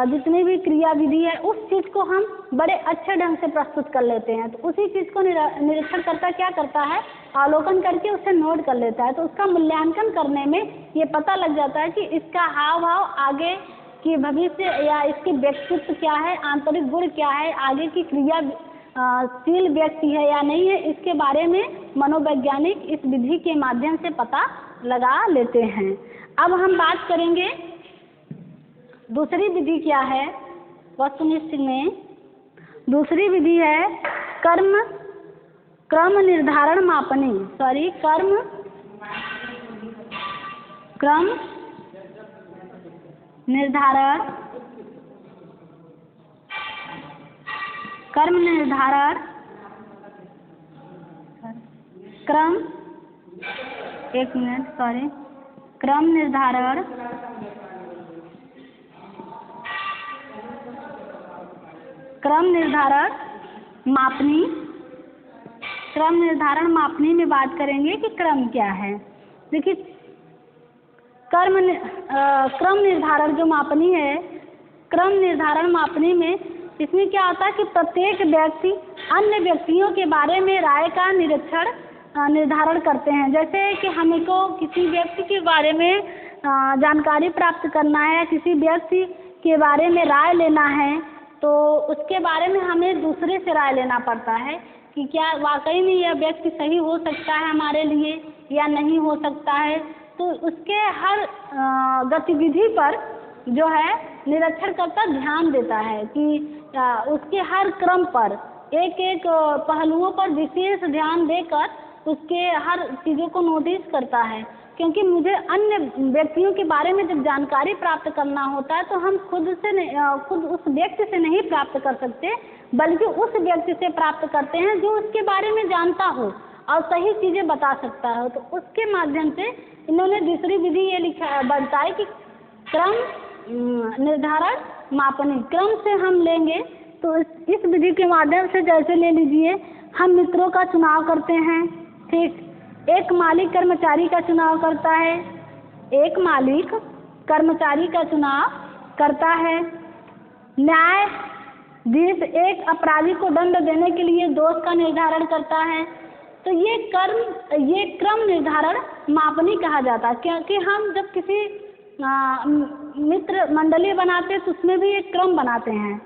जितनी भी क्रिया विधि है उस चीज़ को हम बड़े अच्छे ढंग से प्रस्तुत कर लेते हैं। तो उसी चीज़ को निरीक्षणकर्ता क्या करता है, अवलोकन करके उसे नोट कर लेता है। तो उसका मूल्यांकन करने में ये पता लग जाता है कि इसका हाव भाव, आगे की भविष्य या इसके व्यक्तित्व क्या है, आंतरिक गुण क्या है, आगे की क्रिया शील व्यक्ति है या नहीं है, इसके बारे में मनोवैज्ञानिक इस विधि के माध्यम से पता लगा लेते हैं। अब हम बात करेंगे दूसरी विधि क्या है वस्तुनिष्ठ में। दूसरी विधि है क्रम निर्धारण मापनी, क्रम निर्धारण मापनी में बात करेंगे कि क्रम क्या है। देखिए क्रम निर्धारण जो मापनी है, क्रम निर्धारण मापनी में इसमें क्या होता है कि प्रत्येक व्यक्ति अन्य व्यक्तियों के बारे में राय का निर्धारण करते हैं। जैसे कि हमको किसी व्यक्ति के बारे में जानकारी प्राप्त करना है, किसी व्यक्ति के बारे में राय लेना है, तो उसके बारे में हमें दूसरे से राय लेना पड़ता है कि क्या वाकई में यह व्यक्ति सही हो सकता है हमारे लिए या नहीं हो सकता है। तो उसके हर गतिविधि पर जो है निरीक्षणकर्ता ध्यान देता है कि उसके हर क्रम पर एक एक पहलुओं पर विशेष ध्यान देकर उसके हर चीज़ों को नोटिस करता है। क्योंकि मुझे अन्य व्यक्तियों के बारे में जब जानकारी प्राप्त करना होता है तो हम खुद उस व्यक्ति से नहीं प्राप्त कर सकते, बल्कि उस व्यक्ति से प्राप्त करते हैं जो उसके बारे में जानता हो और सही चीज़ें बता सकता है। तो उसके माध्यम से इन्होंने दूसरी विधि ये लिखा बताई कि क्रम निर्धारण मापनी, क्रम से हम लेंगे। तो इस विधि के माध्यम से जैसे ले लीजिए, हम मित्रों का चुनाव करते हैं, ठीक। एक मालिक कर्मचारी का चुनाव करता है, एक मालिक कर्मचारी का चुनाव करता है। न्यायाधीश एक अपराधी को दंड देने के लिए दोष का निर्धारण करता है। तो ये क्रम निर्धारण मापनी कहा जाता है, क्योंकि हम जब किसी मित्र मंडली बनाते हैं तो उसमें भी एक क्रम बनाते हैं।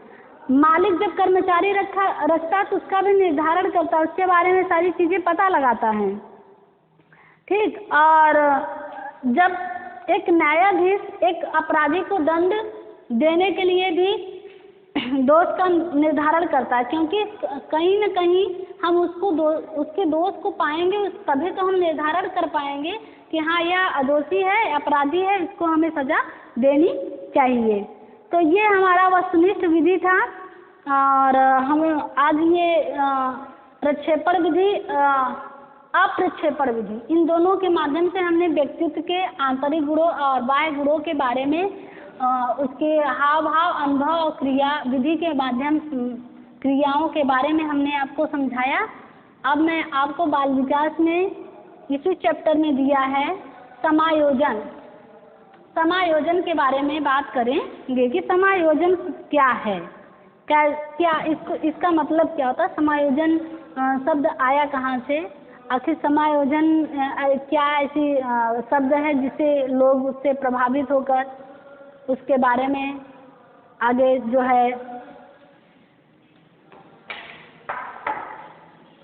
मालिक जब कर्मचारी रखता है तो उसका भी निर्धारण करता है, उसके बारे में सारी चीज़ें पता लगाता है, ठीक। और जब एक न्यायाधीश एक अपराधी को दंड देने के लिए भी दोष का निर्धारण करता है, क्योंकि कहीं न कहीं हम उसके दोष को पाएंगे, तभी तो हम निर्धारण कर पाएंगे कि हाँ यह अदोषी है, अपराधी है, इसको हमें सजा देनी चाहिए। तो ये हमारा वस्तुनिष्ठ विधि था। और हम आज ये प्रक्षेपण विधि, अप्रक्षेपण विधि, इन दोनों के माध्यम से हमने व्यक्तित्व के आंतरिक गुणों और बाह्य गुणों के बारे में, उसके हाव भाव, अनुभव और क्रिया विधि के माध्यम क्रियाओं के बारे में हमने आपको समझाया। अब मैं आपको बाल विकास में इसी चैप्टर में दिया है समायोजन। समायोजन के बारे में बात करेंगे कि समायोजन क्या है, क्या इसका मतलब क्या होता है, समायोजन शब्द आया कहाँ से, आखिर समायोजन क्या ऐसी शब्द है जिससे लोग उससे प्रभावित होकर उसके बारे में आगे जो है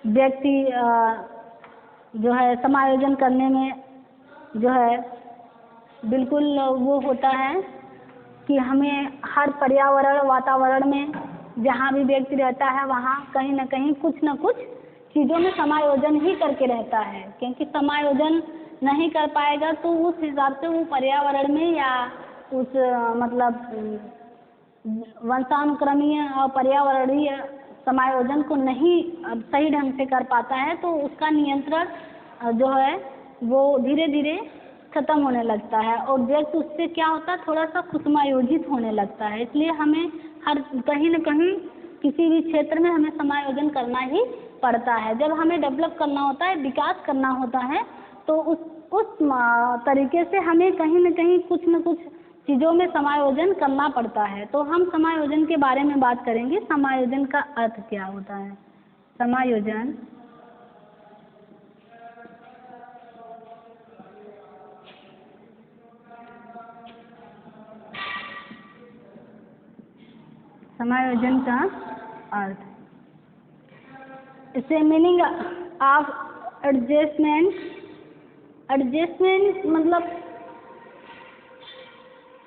व्यक्ति जो है समायोजन करने में जो है बिल्कुल वो होता है कि हमें हर पर्यावरण वातावरण में जहाँ भी व्यक्ति रहता है वहाँ कहीं न कहीं कुछ न कुछ चीज़ों में समायोजन ही करके रहता है, क्योंकि समायोजन नहीं कर पाएगा तो उस हिसाब से वो पर्यावरण में या उस मतलब वंशानुक्रमीय और पर्यावरणीय समायोजन को नहीं सही ढंग से कर पाता है, तो उसका नियंत्रण जो है वो धीरे धीरे खत्म होने लगता है और व्यक्ति उससे क्या होता है, थोड़ा सा कुसमायोजित होने लगता है। इसलिए हमें हर कहीं न कहीं किसी भी क्षेत्र में हमें समायोजन करना ही पड़ता है। जब हमें डेवलप करना होता है, विकास करना होता है, तो उस तरीके से हमें कहीं न कहीं कुछ न कुछ चीज़ों में समायोजन करना पड़ता है। तो हम समायोजन के बारे में बात करेंगे। समायोजन का अर्थ क्या होता है? समायोजन समायोजन का अर्थ, इससे मीनिंग ऑफ एडजस्टमेंट मतलब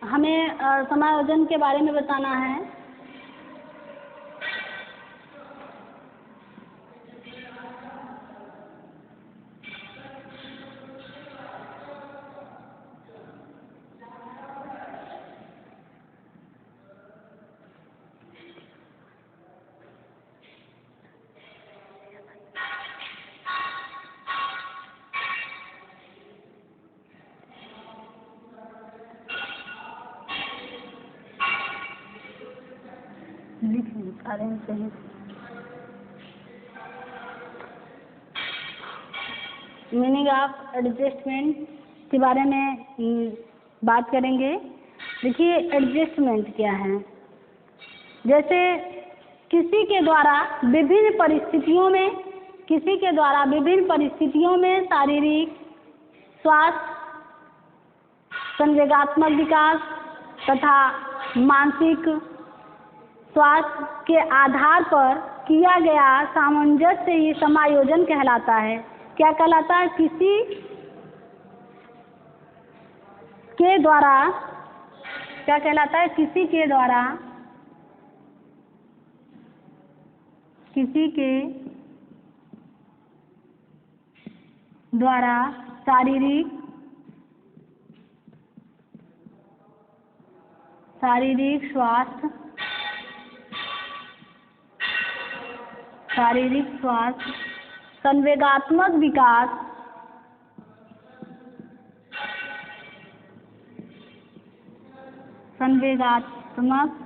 हमें समायोजन के बारे में बताना है। मीनिंग ऑफ एडजस्टमेंट के बारे में बात करेंगे। देखिए एडजस्टमेंट क्या है, जैसे किसी के द्वारा विभिन्न परिस्थितियों में शारीरिक स्वास्थ्य, संवेगात्मक विकास तथा मानसिक स्वास्थ्य के आधार पर किया गया सामंजस्य ही समायोजन कहलाता है। क्या कहलाता है? किसी के द्वारा क्या कहलाता है? किसी के द्वारा शारीरिक शारीरिक स्वास्थ्य, शारीरिक स्वास्थ्य, संवेगात्मक विकास, संवेगात्मक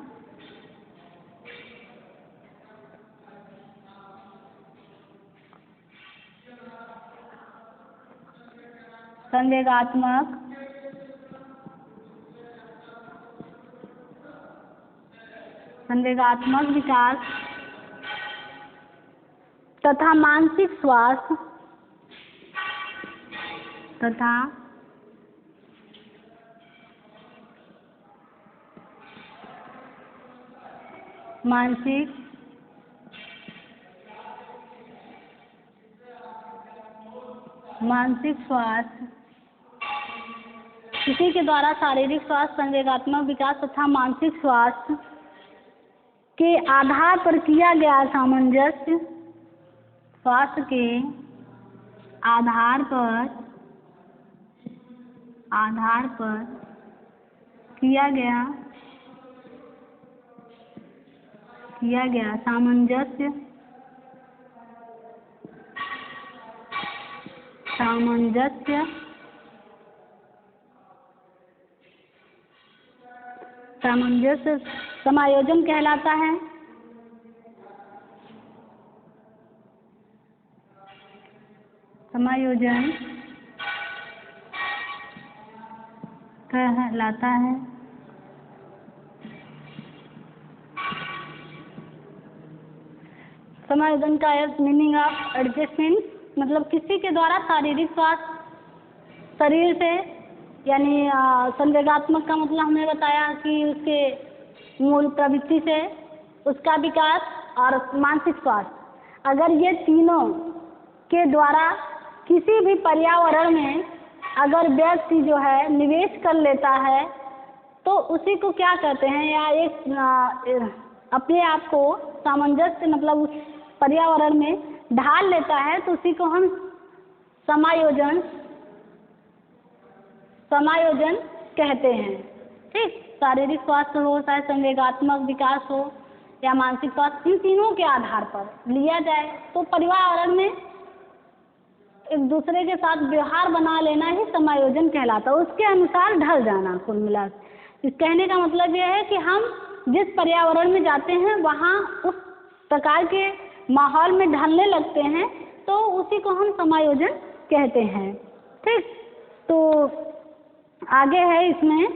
संवेगात्मक संवेगात्मक विकास तथा मानसिक स्वास्थ्य तथा मानसिक स्वास्थ्य। इसी के द्वारा शारीरिक स्वास्थ्य, संवेगात्मक विकास तथा मानसिक स्वास्थ्य के आधार पर किया गया सामंजस्य, स्वास्थ्य के आधार पर किया गया सामंजस्य समायोजन कहलाता है। समायोजन कहलाता है। समायोजन का मीनिंग ऑफ एडजस्टमेंट, मतलब किसी के द्वारा शारीरिक स्वास्थ्य शरीर से, यानी संवेगात्मक का मतलब हमने बताया कि उसके मूल प्रवृत्ति से उसका विकास, और मानसिक स्वास्थ्य, अगर ये तीनों के द्वारा किसी भी पर्यावरण में अगर व्यक्ति जो है निवेश कर लेता है तो उसी को क्या कहते हैं, या एक अपने आप को सामंजस्य मतलब उस पर्यावरण में ढाल लेता है तो उसी को हम समायोजन कहते हैं। ठीक, शारीरिक स्वास्थ्य हो, चाहे संवेगात्मक विकास हो या मानसिक स्वास्थ्य, इन तीनों के आधार पर लिया जाए तो पर्यावरण में एक दूसरे के साथ व्यवहार बना लेना ही समायोजन कहलाता है, उसके अनुसार ढल जाना। कुल मिला इस कहने का मतलब यह है कि हम जिस पर्यावरण में जाते हैं वहाँ उस प्रकार के माहौल में ढलने लगते हैं तो उसी को हम समायोजन कहते हैं। ठीक, तो आगे है इसमें,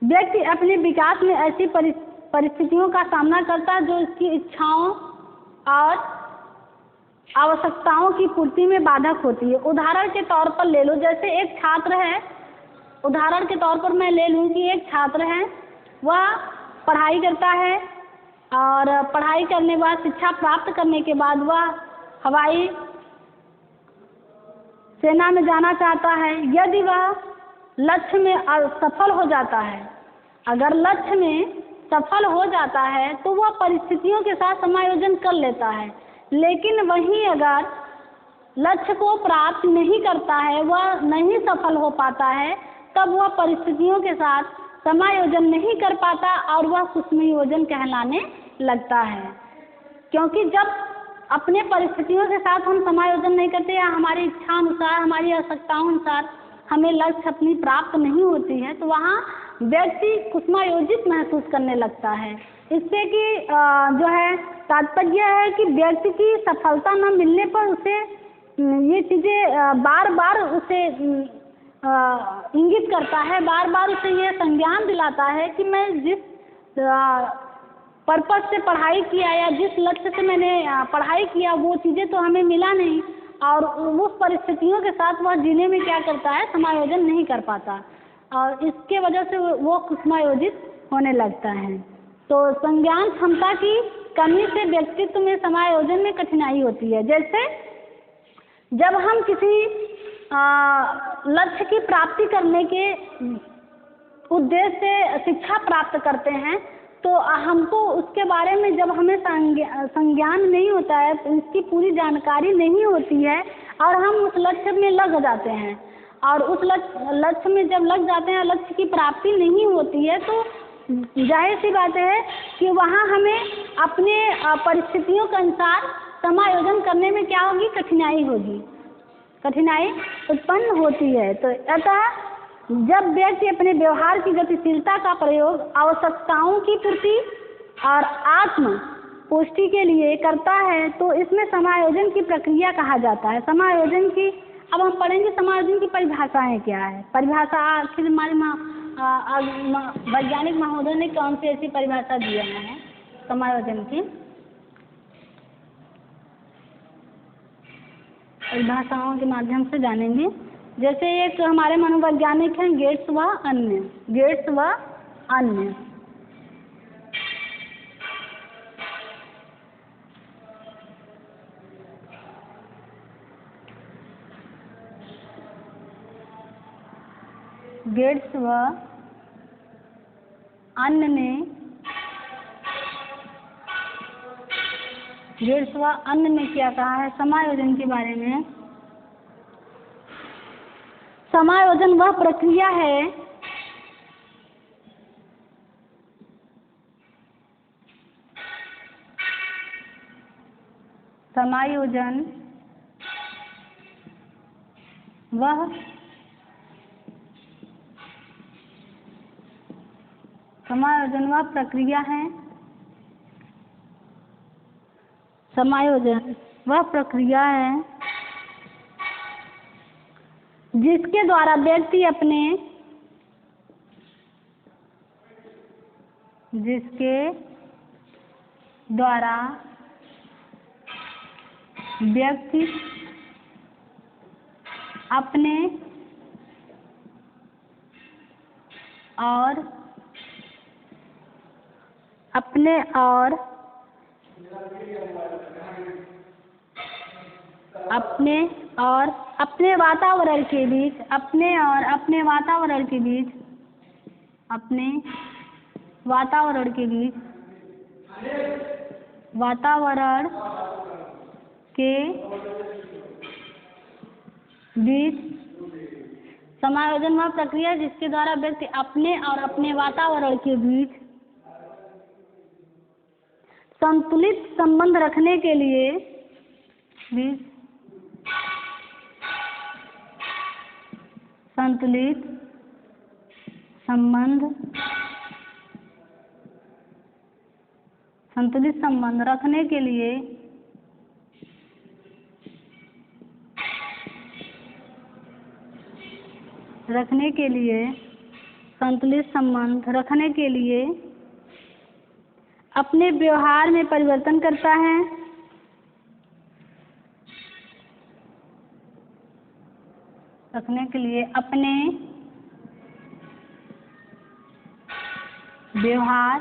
व्यक्ति अपने विकास में ऐसी परिस्थितियों का सामना करता है जो इसकी इच्छाओं और आवश्यकताओं की पूर्ति में बाधक होती है। उदाहरण के तौर पर ले लो, जैसे एक छात्र है, उदाहरण के तौर पर मैं ले लूँ कि एक छात्र है, वह पढ़ाई करता है और पढ़ाई करने के बाद, शिक्षा प्राप्त करने के बाद वह हवाई सेना में जाना चाहता है। यदि वह लक्ष्य में सफल हो जाता है, अगर लक्ष्य में सफल हो जाता है तो वह परिस्थितियों के साथ समायोजन कर लेता है, लेकिन वहीं अगर लक्ष्य को प्राप्त नहीं करता है, वह नहीं सफल हो पाता है, तब वह परिस्थितियों के साथ समायोजन नहीं कर पाता और वह कुसमयोजन कहलाने लगता है। क्योंकि जब अपने परिस्थितियों के साथ हम समायोजन नहीं करते या हमारी इच्छा अनुसार, हमारी आवश्यकताओं अनुसार हमें लक्ष्य अपनी प्राप्त नहीं होती है तो वहाँ व्यक्ति कुसमायोजित महसूस करने लगता है। इससे कि जो है तात्पर्य है कि व्यक्ति की सफलता न मिलने पर उसे ये चीज़ें बार बार उसे इंगित करता है, बार बार उसे ये संज्ञान दिलाता है कि मैं जिस पर्पस से पढ़ाई किया या जिस लक्ष्य से मैंने पढ़ाई किया वो चीज़ें तो हमें मिला नहीं, और उस परिस्थितियों के साथ वह जीने में क्या करता है, समायोजन नहीं कर पाता, और इसके वजह से वो कुसमायोजित होने लगता है। तो संज्ञान क्षमता की कमी से व्यक्तित्व में समायोजन में कठिनाई होती है। जैसे जब हम किसी लक्ष्य की प्राप्ति करने के उद्देश्य से शिक्षा प्राप्त करते हैं तो हमको उसके बारे में जब हमें संज्ञान नहीं होता है, इसकी पूरी जानकारी नहीं होती है और हम उस लक्ष्य में लग जाते हैं, और उस लक्ष्य में जब लग जाते हैं, लक्ष्य की प्राप्ति नहीं होती है तो जाहिर सी बात है कि वहाँ हमें अपने परिस्थितियों के अनुसार समायोजन करने में क्या होगी, कठिनाई होगी, कठिनाई उत्पन्न होती है। तो अतः जब व्यक्ति अपने व्यवहार की गतिशीलता का प्रयोग आवश्यकताओं की पूर्ति और आत्म पुष्टि के लिए करता है तो इसमें समायोजन की प्रक्रिया कहा जाता है। समायोजन की अब हम पढ़ेंगे समायोजन की परिभाषाएं क्या है। परिभाषा आखिर हमारे वैज्ञानिक महोदय ने कौन सी ऐसी परिभाषा दिया है समायोजन की, परिभाषाओं के माध्यम से जानेंगे। जैसे एक हमारे मनोवैज्ञानिक हैं गेट्स व अन्य, गेट्स व अन्य। गेट्स व अन्य ने गेट्स व अन्य ने क्या कहा है समायोजन के बारे में। समायोजन वह प्रक्रिया है समायोजन वह प्रक्रिया है, समायोजन वह प्रक्रिया है जिसके द्वारा व्यक्ति अपने अपने वातावरण के बीच समायोजन वह प्रक्रिया जिसके द्वारा व्यक्ति अपने और अपने वातावरण के बीच संतुलित संबंध रखने के लिए संतुलित संबंध रखने के लिए अपने व्यवहार में परिवर्तन करता है, रखने के लिए अपने व्यवहार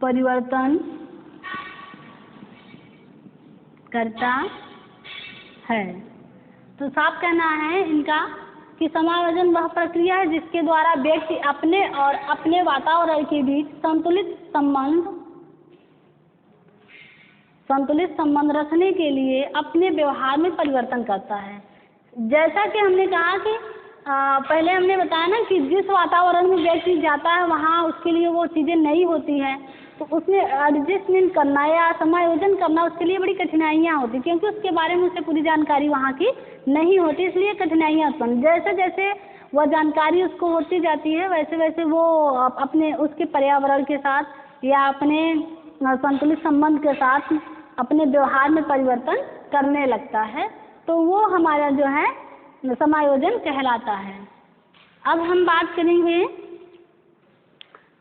परिवर्तन करता है। तो साफ कहना है इनका कि समायोजन वह प्रक्रिया है जिसके द्वारा व्यक्ति अपने और अपने वातावरण के बीच संतुलित संबंध रखने के लिए अपने व्यवहार में परिवर्तन करता है। जैसा कि हमने कहा कि पहले हमने बताया ना कि जिस वातावरण में व्यक्ति जाता है वहाँ उसके लिए वो चीज़ें नहीं होती हैं, तो उसमें एडजस्टमेंट करना या समायोजन करना उसके लिए बड़ी कठिनाइयाँ होती, क्योंकि उसके बारे में उसे पूरी जानकारी वहाँ की नहीं होती, इसलिए कठिनाइयाँ उत्पन्न। जैसे जैसे वह जानकारी उसको होती जाती है वैसे वैसे वो अपने उसके पर्यावरण के साथ या अपने संतुलित संबंध के साथ अपने व्यवहार में परिवर्तन करने लगता है, तो वो हमारा जो है समायोजन कहलाता है। अब हम बात करेंगे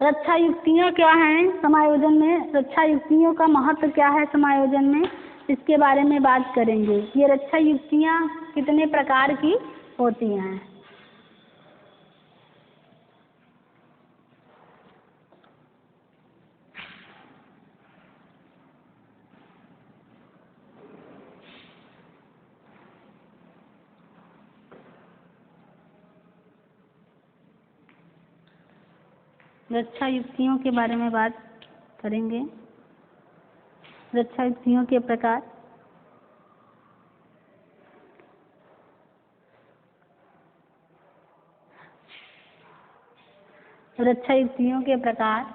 रक्षा युक्तियाँ क्या हैं समायोजन में, रक्षा युक्तियों का महत्व क्या है समायोजन में, इसके बारे में बात करेंगे। ये रक्षा युक्तियाँ कितने प्रकार की होती हैं। रक्षा युक्तियों के बारे में बात करेंगे। रक्षा युक्तियों के प्रकार। रक्षा युक्तियों के प्रकार।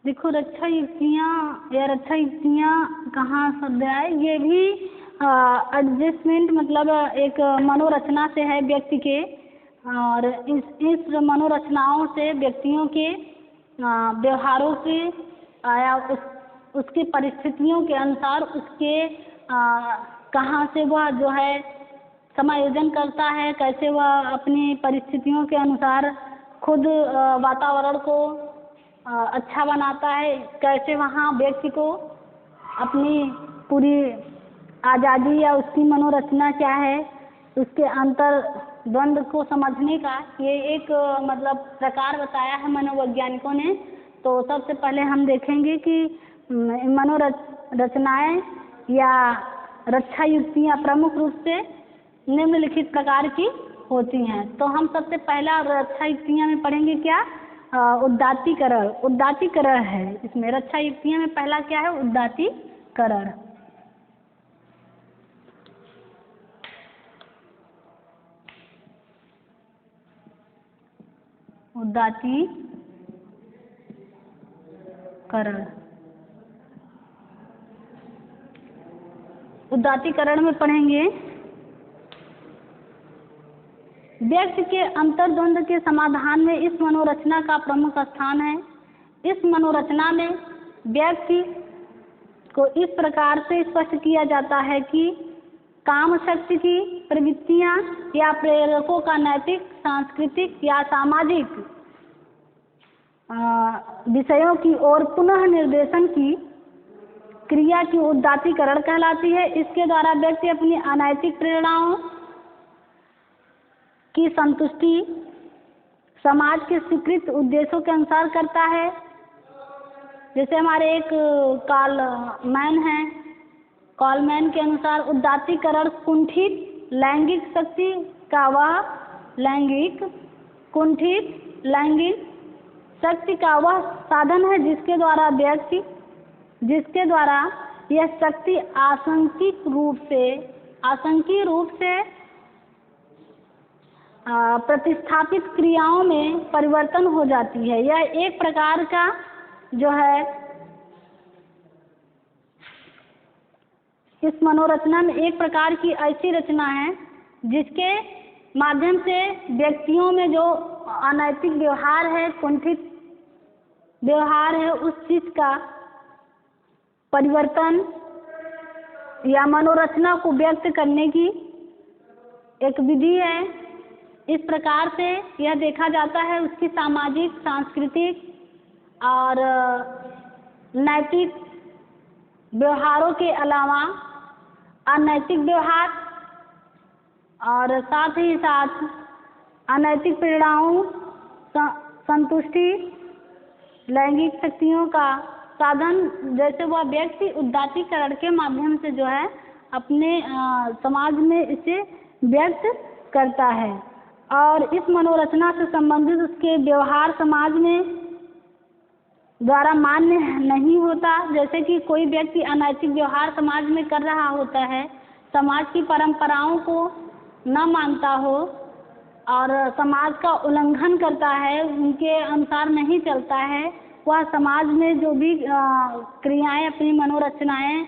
देखो रक्षा युक्तियाँ कहाँ शब्द आए, ये भी एडजस्टमेंट मतलब एक मनोरचना से है व्यक्ति के, और इस मनोरचनाओं से व्यक्तियों के व्यवहारों से या उसके परिस्थितियों के अनुसार उसके कहाँ से वह जो है समायोजन करता है, कैसे वह अपनी परिस्थितियों के अनुसार खुद वातावरण को अच्छा बनाता है, कैसे वहाँ व्यक्ति को अपनी पूरी आज़ादी या उसकी मनोरचना क्या है, उसके अंतर द्वंद्व को समझने का ये एक मतलब प्रकार बताया है मनोवैज्ञानिकों ने। तो सबसे पहले हम देखेंगे कि मनोरचनाएं या रक्षा युक्तियाँ प्रमुख रूप से निम्नलिखित प्रकार की होती हैं। तो हम सबसे पहला रक्षा युक्तियाँ में पढ़ेंगे क्या, उदात्तीकरण है इसमें। रक्षा युक्तियों में पहला क्या है, उदात्तीकरण। उदात्तीकरण में पढ़ेंगे व्यक्ति के अंतर्द्वंद के समाधान में इस मनोरचना का प्रमुख स्थान है। इस मनोरचना में व्यक्ति को इस प्रकार से स्पष्ट किया जाता है कि काम शक्ति की प्रवृत्तियां या प्रेरकों का नैतिक, सांस्कृतिक या सामाजिक विषयों की ओर पुनः निर्देशन की क्रिया की उदात्तीकरण कहलाती है। इसके द्वारा व्यक्ति अपनी अनैतिक प्रेरणाओं की संतुष्टि समाज के स्वीकृत उद्देश्यों के अनुसार करता है। जैसे हमारे एक कॉलमैन के अनुसार उदात्तीकरण कुंठित लैंगिक शक्ति का वह साधन है जिसके द्वारा यह शक्ति आंशिक रूप से प्रतिस्थापित क्रियाओं में परिवर्तन हो जाती है। यह एक प्रकार का जो है इस मनोरचना में एक प्रकार की ऐसी रचना है जिसके माध्यम से व्यक्तियों में जो अनैतिक व्यवहार है, कुंठित व्यवहार है, उस चीज का परिवर्तन या मनोरचना को व्यक्त करने की एक विधि है। इस प्रकार से यह देखा जाता है उसकी सामाजिक, सांस्कृतिक और नैतिक व्यवहारों के अलावा अनैतिक व्यवहार और साथ ही साथ अनैतिक प्रेरणाओं, संतुष्टि, लैंगिक शक्तियों का साधन, जैसे वह व्यक्ति उदात्तीकरण के माध्यम से जो है अपने समाज में इसे व्यक्त करता है। और इस मनोरचना से संबंधित उसके व्यवहार समाज में द्वारा मान्य नहीं होता। जैसे कि कोई व्यक्ति अनैतिक व्यवहार समाज में कर रहा होता है, समाज की परंपराओं को न मानता हो और समाज का उल्लंघन करता है, उनके अनुसार नहीं चलता है, वह समाज में जो भी क्रियाएं, अपनी मनोरचनाएं,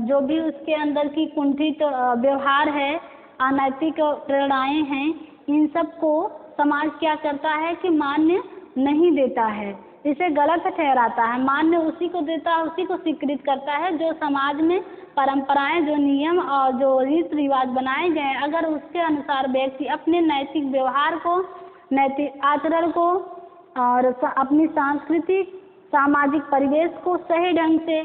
जो भी उसके अंदर की कुंठित व्यवहार है, अनैतिक प्रेरणाएं हैं, इन सब को समाज क्या करता है कि मान्य नहीं देता है, इसे गलत ठहराता है। मान्य उसी को देता है, उसी को स्वीकृत करता है जो समाज में परंपराएं, जो नियम और जो रीति रिवाज बनाए गए, अगर उसके अनुसार व्यक्ति अपने नैतिक व्यवहार को, नैतिक आचरण को और अपनी सांस्कृतिक सामाजिक परिवेश को सही ढंग से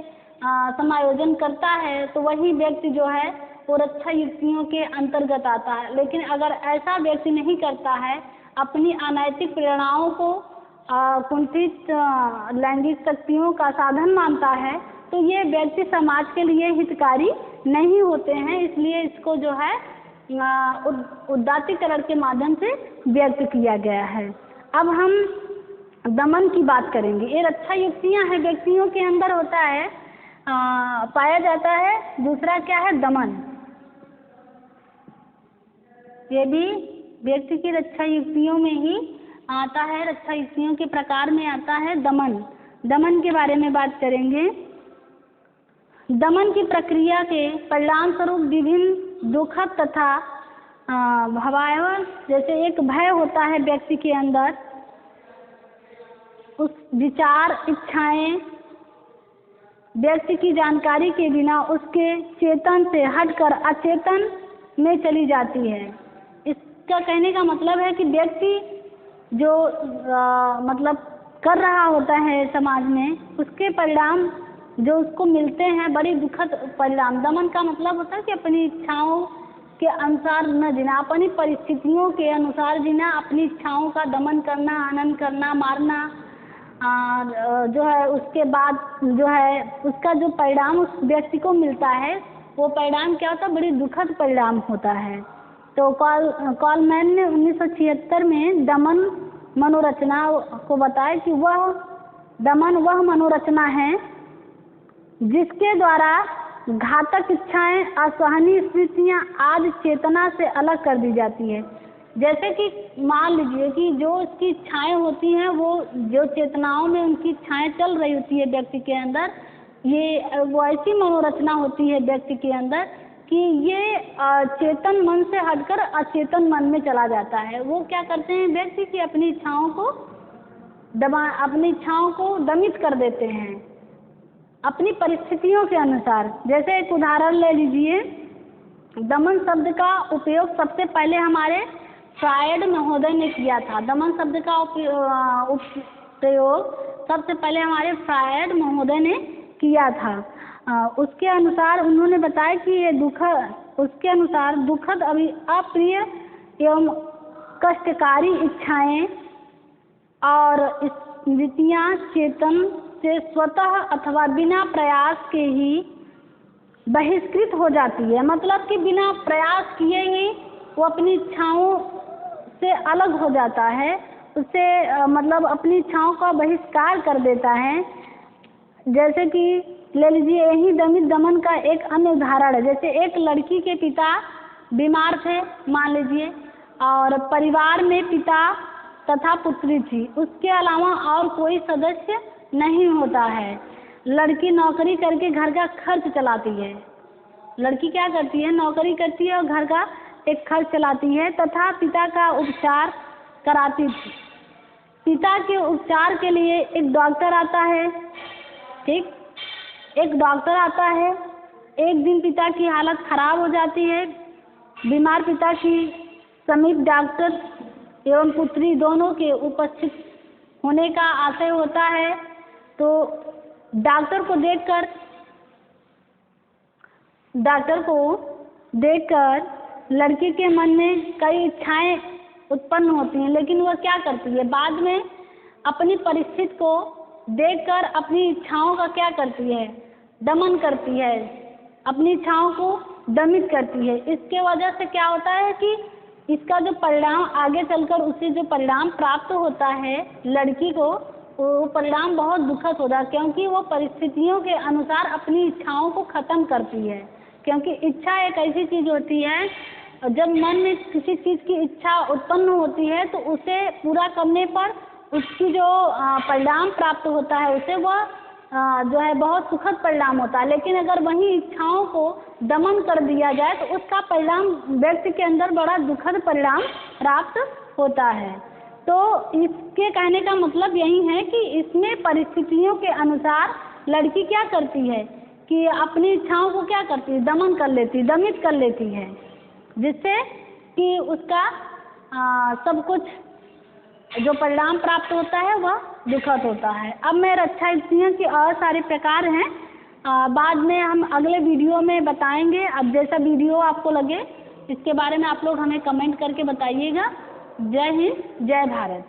समायोजन करता है, तो वही व्यक्ति जो है वो रक्षा युक्तियों के अंतर्गत आता है। लेकिन अगर ऐसा व्यक्ति नहीं करता है, अपनी अनैतिक प्रेरणाओं को कुंठित लैंगिक शक्तियों का साधन मानता है, तो ये व्यक्ति समाज के लिए हितकारी नहीं होते हैं, इसलिए इसको जो है उदात्तीकरण के माध्यम से व्यक्त किया गया है। अब हम दमन की बात करेंगे। ये रक्षा युक्तियाँ हैं, व्यक्तियों के अंदर होता है, पाया जाता है। दूसरा क्या है? दमन। ये भी व्यक्ति की रक्षा युक्तियों में ही आता है, रक्षा युक्तियों के प्रकार में आता है दमन। दमन के बारे में बात करेंगे। दमन की प्रक्रिया के परिणाम स्वरूप विभिन्न दुखद तथा भयावह, जैसे एक भय होता है व्यक्ति के अंदर, उस विचार इच्छाएं व्यक्ति की जानकारी के बिना उसके चेतन से हटकर अचेतन में चली जाती है। इसका कहने का मतलब है कि व्यक्ति जो मतलब कर रहा होता है समाज में, उसके परिणाम जो उसको मिलते हैं बड़ी दुखद परिणाम। दमन का मतलब होता है कि अपनी इच्छाओं के अनुसार न जीना, अपनी परिस्थितियों के अनुसार जीना, अपनी इच्छाओं का दमन करना, हनन करना, मारना, जो है उसके बाद जो है उसका जो परिणाम उस व्यक्ति को मिलता है, वो परिणाम क्या होता है? बड़ी दुखद परिणाम होता है। तो कॉलमैन ने 1976 में दमन मनोरचना को बताया कि वह दमन वह मनोरचना है जिसके द्वारा घातक इच्छाएं, असहनीय स्थितियां आदि चेतना से अलग कर दी जाती है। जैसे कि मान लीजिए कि जो उसकी इच्छाएं होती हैं, वो जो चेतनाओं में उनकी इच्छाएं चल रही होती है व्यक्ति के अंदर, ये वो ऐसी मनोरचना होती है व्यक्ति के अंदर कि ये चेतन मन से हटकर अचेतन मन में चला जाता है। वो क्या करते हैं? व्यक्ति की अपनी इच्छाओं को दमित कर देते हैं अपनी परिस्थितियों के अनुसार। जैसे एक उदाहरण ले लीजिए, दमन शब्द का उपयोग सबसे पहले हमारे फ्रायड महोदय ने किया था। दमन शब्द का प्रयोग सबसे पहले हमारे फ्रायड महोदय ने किया था। उसके अनुसार उन्होंने बताया कि ये उसके अनुसार दुखद अप्रिय एवं कष्टकारी इच्छाएं और स्मृतियां चेतन से स्वतः अथवा बिना प्रयास के ही बहिष्कृत हो जाती है। मतलब कि बिना प्रयास किए ही वो अपनी इच्छाओं से अलग हो जाता है, उससे मतलब अपनी इच्छाओं का बहिष्कार कर देता है। जैसे कि ले लीजिए, यही दमन का एक अन्य उदाहरण है। जैसे एक लड़की के पिता बीमार थे मान लीजिए, और परिवार में पिता तथा पुत्री थी, उसके अलावा और कोई सदस्य नहीं होता है। लड़की नौकरी करके घर का खर्च चलाती है। लड़की क्या करती है? नौकरी करती है और घर का एक खर्च चलाती है तथा पिता का उपचार कराती थी। पिता के उपचार के लिए एक डॉक्टर आता है, ठीक, एक डॉक्टर आता है। एक दिन पिता की हालत खराब हो जाती है। बीमार पिता की समीप डॉक्टर एवं पुत्री दोनों के उपस्थित होने का आशय होता है। तो डॉक्टर को देखकर लड़की के मन में कई इच्छाएं उत्पन्न होती हैं, लेकिन वह क्या करती है? बाद में अपनी परिस्थिति को देखकर अपनी इच्छाओं का क्या करती है? दमन करती है, अपनी इच्छाओं को दमित करती है। इसके वजह से क्या होता है कि इसका जो परिणाम आगे चलकर उसे जो परिणाम प्राप्त होता है लड़की को, वो परिणाम बहुत दुखद होता है, क्योंकि वो परिस्थितियों के अनुसार अपनी इच्छाओं को खत्म करती है। क्योंकि इच्छा एक ऐसी चीज होती है, जब मन में किसी चीज की इच्छा उत्पन्न होती है तो उसे पूरा करने पर उसकी जो परिणाम प्राप्त होता है उसे वह जो है बहुत सुखद परिणाम होता है। लेकिन अगर वही इच्छाओं को दमन कर दिया जाए तो उसका परिणाम व्यक्ति के अंदर बड़ा दुखद परिणाम प्राप्त होता है। तो इसके कहने का मतलब यही है कि इसमें परिस्थितियों के अनुसार लड़की क्या करती है कि अपनी इच्छाओं को क्या करती है? दमन कर लेती, दमित कर लेती है, जिससे कि उसका सब कुछ जो परिणाम प्राप्त होता है वह दुखद होता है। अब मैं रक्षा युक्तियों की और सारे प्रकार हैं, बाद में हम अगले वीडियो में बताएंगे। अब जैसा वीडियो आपको लगे इसके बारे में आप लोग हमें कमेंट करके बताइएगा। जय हिंद, जय भारत।